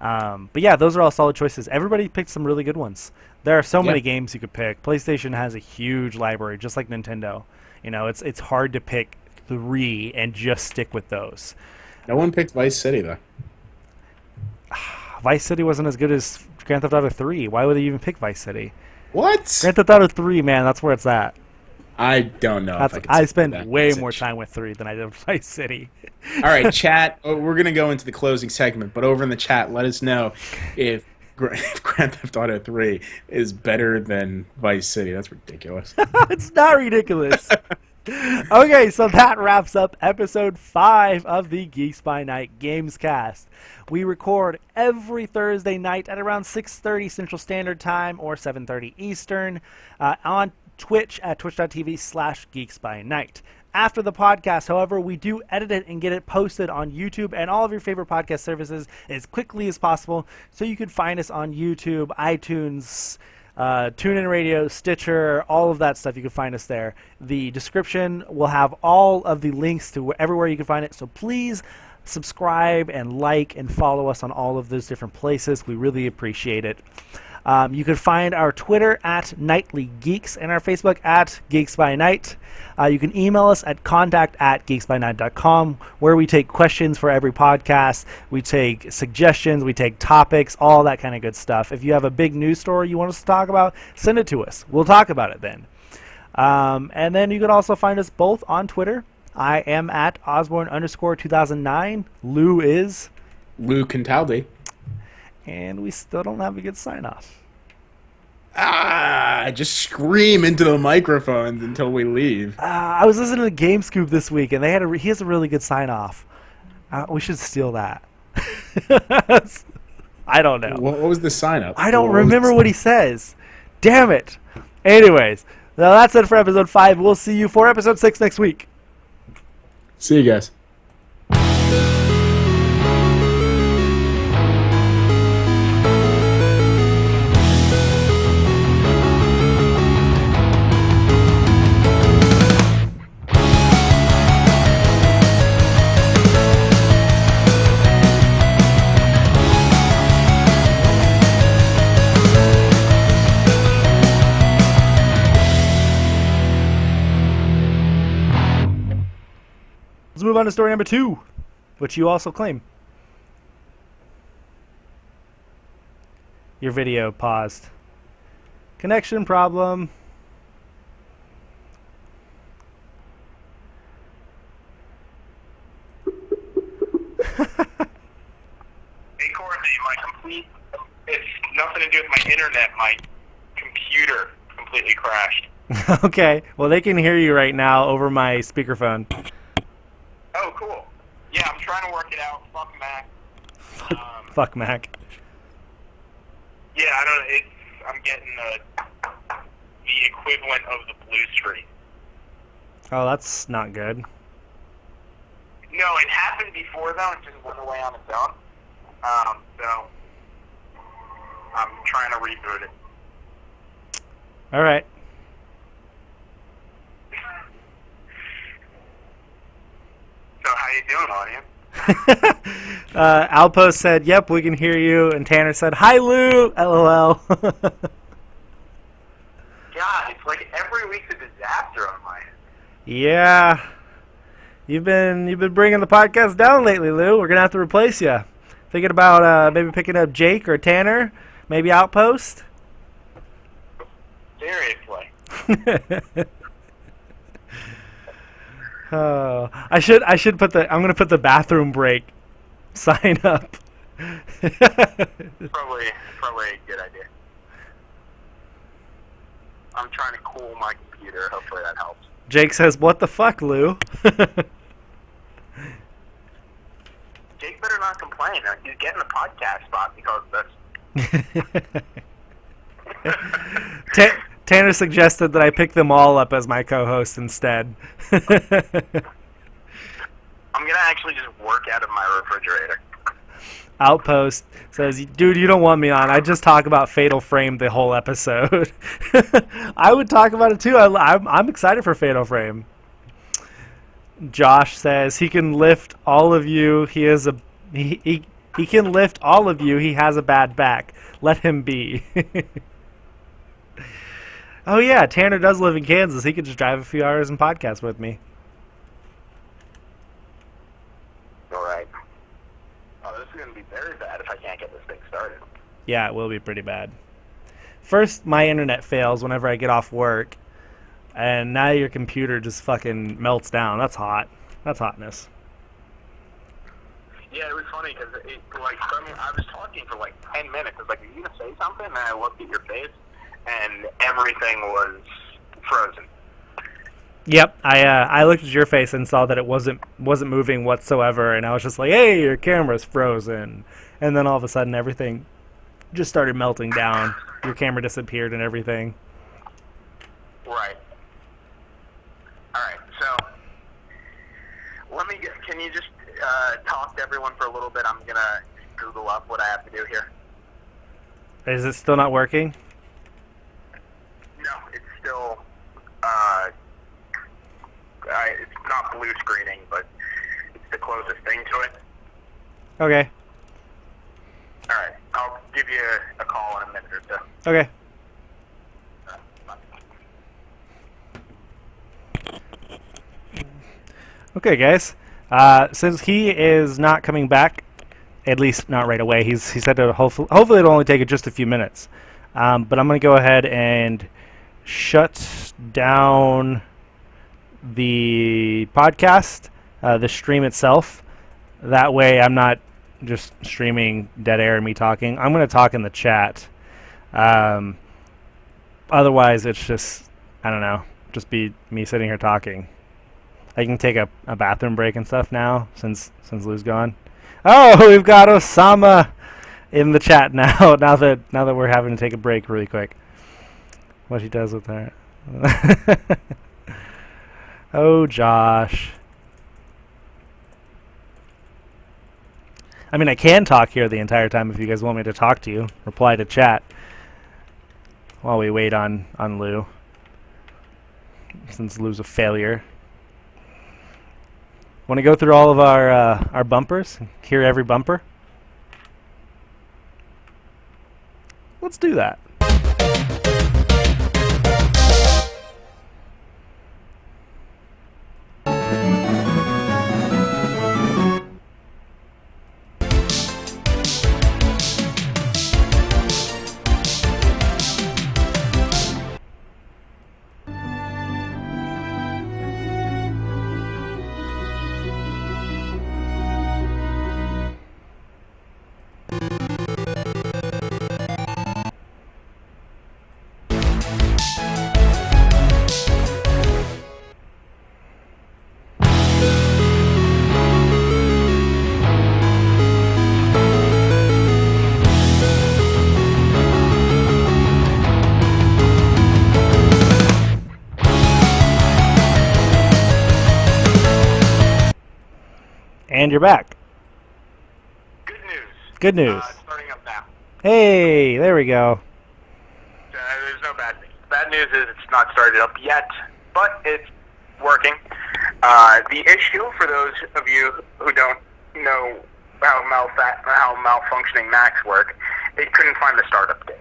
But yeah, those are all solid choices. Everybody picked some really good ones. There are so many games you could pick. PlayStation has a huge library, just like Nintendo. It's hard to pick 3 and just stick with those. No one picked Vice City, though. Vice City wasn't as good as Grand Theft Auto 3. Why would they even pick Vice City? What? Grand Theft Auto 3, man, that's where it's at. I don't know. I spend way more time with 3 than I did with Vice City. All right, chat. We're going to go into the closing segment, but over in the chat, let us know if Grand Theft Auto 3 is better than Vice City. That's ridiculous. It's not ridiculous. Okay, so that wraps up episode 5 of the Geeks by Night Gamescast. We record every Thursday night at around 6:30 Central Standard Time or 7:30 Eastern on Twitch at twitch.tv/geeksbynight. After the podcast, however, we do edit it and get it posted on YouTube and all of your favorite podcast services as quickly as possible, so you can find us on YouTube, iTunes, TuneIn Radio, Stitcher, all of that stuff. You can find us there. The description will have all of the links to everywhere you can find it, so please subscribe and like and follow us on all of those different places. We really appreciate it. You can find our Twitter at Nightly Geeks and our Facebook at Geeks by Night. You can email us at contact@geeksbynight.com, where we take questions for every podcast. We take suggestions, we take topics, all that kind of good stuff. If you have a big news story you want us to talk about, send it to us. We'll talk about it then. And then you can also find us both on Twitter. I am at Osborne_2009. Lou is Lou Cantaldi. And we still don't have a good sign-off. Just scream into the microphones until we leave. I was listening to Game Scoop this week, and he has a really good sign-off. We should steal that. I don't know. What was the sign-up? I don't remember what he says. Damn it. Anyways, now that's it for episode 5. We'll see you for episode 6 next week. See you guys. Let's move on to story number 2, which you also claim. Your video paused. Connection problem. It's nothing to do with my internet. My computer completely crashed. Okay, well they can hear you right now over my speakerphone. Oh, cool. Yeah, I'm trying to work it out. Fuck Mac. Fuck Mac. Yeah, I don't know. I'm getting the equivalent of the blue screen. Oh, that's not good. No, it happened before though. It just went away on its own. So I'm trying to reboot it. All right. So how you doing, audience? Outpost said, "Yep, we can hear you," and Tanner said, "Hi, Lou." LOL. God, it's like every week's a disaster on my end. Yeah, you've been bringing the podcast down lately, Lou. We're gonna have to replace you. Thinking about maybe picking up Jake or Tanner, maybe Outpost. Seriously. Oh, I should put I'm gonna put the bathroom break sign up. Probably a good idea. I'm trying to cool my computer. Hopefully that helps. Jake says, "What the fuck, Lou?" Jake better not complain. He's getting a podcast spot because of this. Tanner suggested that I pick them all up as my co-host instead. I'm gonna actually just work out of my refrigerator. Outpost says, "Dude, you don't want me on. I just talk about Fatal Frame the whole episode." I would talk about it too. I'm excited for Fatal Frame. Josh says he can lift all of you. He can lift all of you. He has a bad back. Let him be. Oh yeah, Tanner does live in Kansas. He could just drive a few hours and podcast with me. All right. Oh, this is gonna be very bad if I can't get this thing started. Yeah, it will be pretty bad. First, my internet fails whenever I get off work, and now your computer just fucking melts down. That's hot. That's hotness. Yeah, it was funny because I was talking for like 10 minutes. I was like, "Are you gonna say something?" And I looked at your face, and everything was frozen. Yep, I looked at your face and saw that it wasn't moving whatsoever, and I was just like, "Hey, your camera's frozen." And then all of a sudden, everything just started melting down. Your camera disappeared and everything. Right. All right. So can you just talk to everyone for a little bit? I'm gonna Google up what I have to do here. Is it still not working? No, it's still it's not blue screening, but it's the closest thing to it. Okay. All right, I'll give you a call in a minute or so. Okay. Okay, guys. Since he is not coming back, at least not right away, he said that hopefully it'll only take just a few minutes. But I'm going to go ahead and shut down the podcast, the stream itself. That way I'm not just streaming dead air and me talking. I'm going to talk in the chat. Otherwise, it's just, I don't know, just be me sitting here talking. I can take a bathroom break and stuff now since Lou's gone. Oh, we've got Osama in the chat now. Now that we're having to take a break really quick. What he does with that? Oh, Josh. I mean, I can talk here the entire time if you guys want me to talk to you. Reply to chat while we wait on Lou, since Lou's a failure. Want to go through all of our bumpers? Hear every bumper? Let's do that. you're back. Good news. Good news. It's starting up now. Hey, there we go. There's no bad news. Bad news is it's not started up yet, but it's working. The issue, for those of you who don't know how malfunctioning Macs work, it couldn't find the startup disk.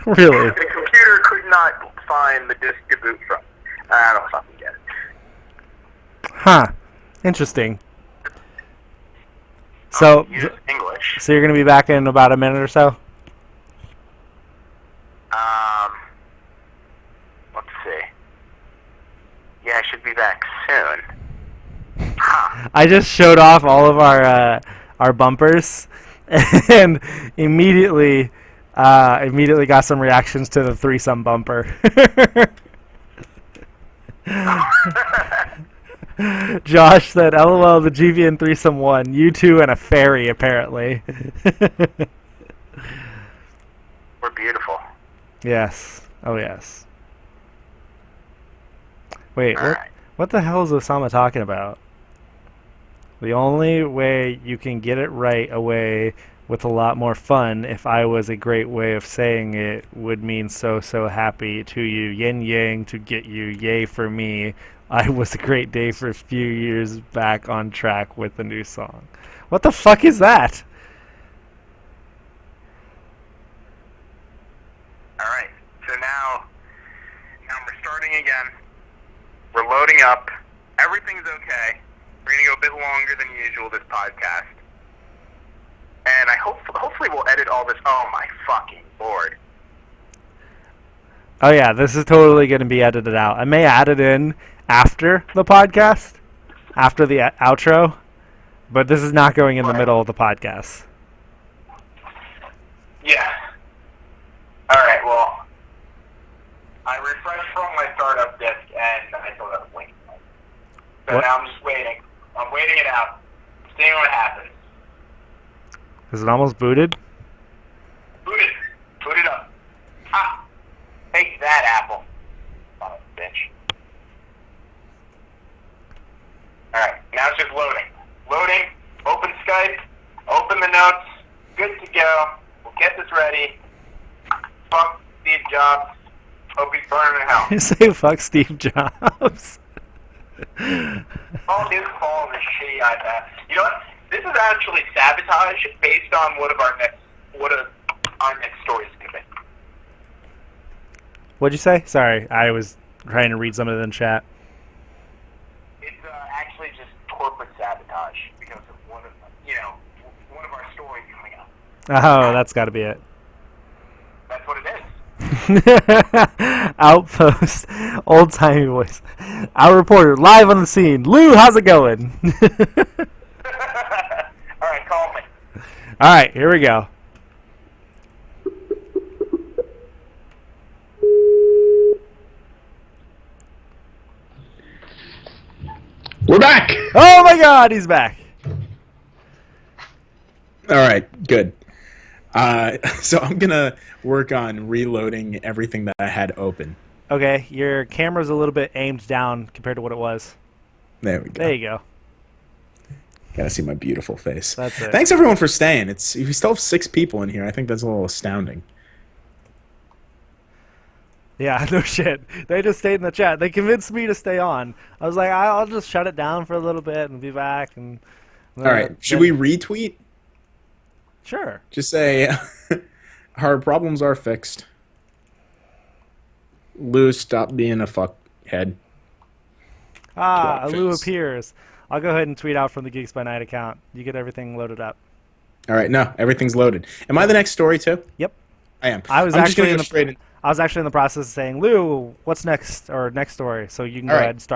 Really? The computer could not find the disk to boot from. I don't fucking get it. Huh. Interesting. So, Use English. so you're going to be back in about a minute or so? Let's see. Yeah, I should be back soon. Huh. I just showed off all of our bumpers, and immediately got some reactions to the threesome bumper. Josh said, "LOL, the GBN threesome won. You two and a fairy, apparently." We're beautiful. Yes. Oh, yes. Wait, All right. what the hell is Osama talking about? The only way you can get it right away with a lot more fun, if I was a great way of saying it, would mean so happy to you. Yin yang to get you, yay for me. I was a great day for a few years back on track with a new song. What the fuck is that? Alright, so now we're starting again. We're loading up. Everything's okay. We're going to go a bit longer than usual this podcast. And hopefully we'll edit all this. Oh my fucking lord. Oh yeah, this is totally going to be edited out. I may add it in after the podcast, after the outro, but this is not going in the middle of the podcast. Yeah. Alright, well, I refreshed from my startup disk and I still have a link. So What? now I'm just waiting. I'm waiting it out. Seeing what happens. Is it almost booted? Boot it. Boot it up. Ah! Take that, Apple. Son of a bitch. Alright, now it's just loading. Loading. Open Skype. Open the notes. Good to go. We'll get this ready. Fuck Steve Jobs. Hope he's burning in hell. You say fuck Steve Jobs. All his fault is shitty iPad. You know what? This is actually sabotage based on what our next story is going to be. What'd you say? Sorry, I was trying to read some of it in chat. It's actually just corporate sabotage because of one of our stories coming up. Oh, that's got to be it. That's what it is. Outpost, old-timey voice. Our reporter, live on the scene. Lou, how's it going? All right, call me. All right, here we go. We're back! Oh my God, he's back. All right, good. So I'm going to work on reloading everything that I had open. Okay, your camera's a little bit aimed down compared to what it was. There we go. There you go. Gotta see my beautiful face. That's it. Thanks everyone for staying. We still have 6 people in here. I think that's a little astounding. Yeah, no shit. They just stayed in the chat. They convinced me to stay on. I was like, I'll just shut it down for a little bit and be back. And All right, should we retweet? Sure. Just say, our problems are fixed. Lou, stop being a fuckhead. Ah, Twat Lou face. appears. I'll go ahead and tweet out from the Geeks by Night account. You get everything loaded up. All right, no, everything's loaded. Am I the next story too? Yep. I am. I was I'm just actually gonna in go the straight in. I was actually in the process of saying, Lou, what's next or next story? So you can go All right. ahead and start.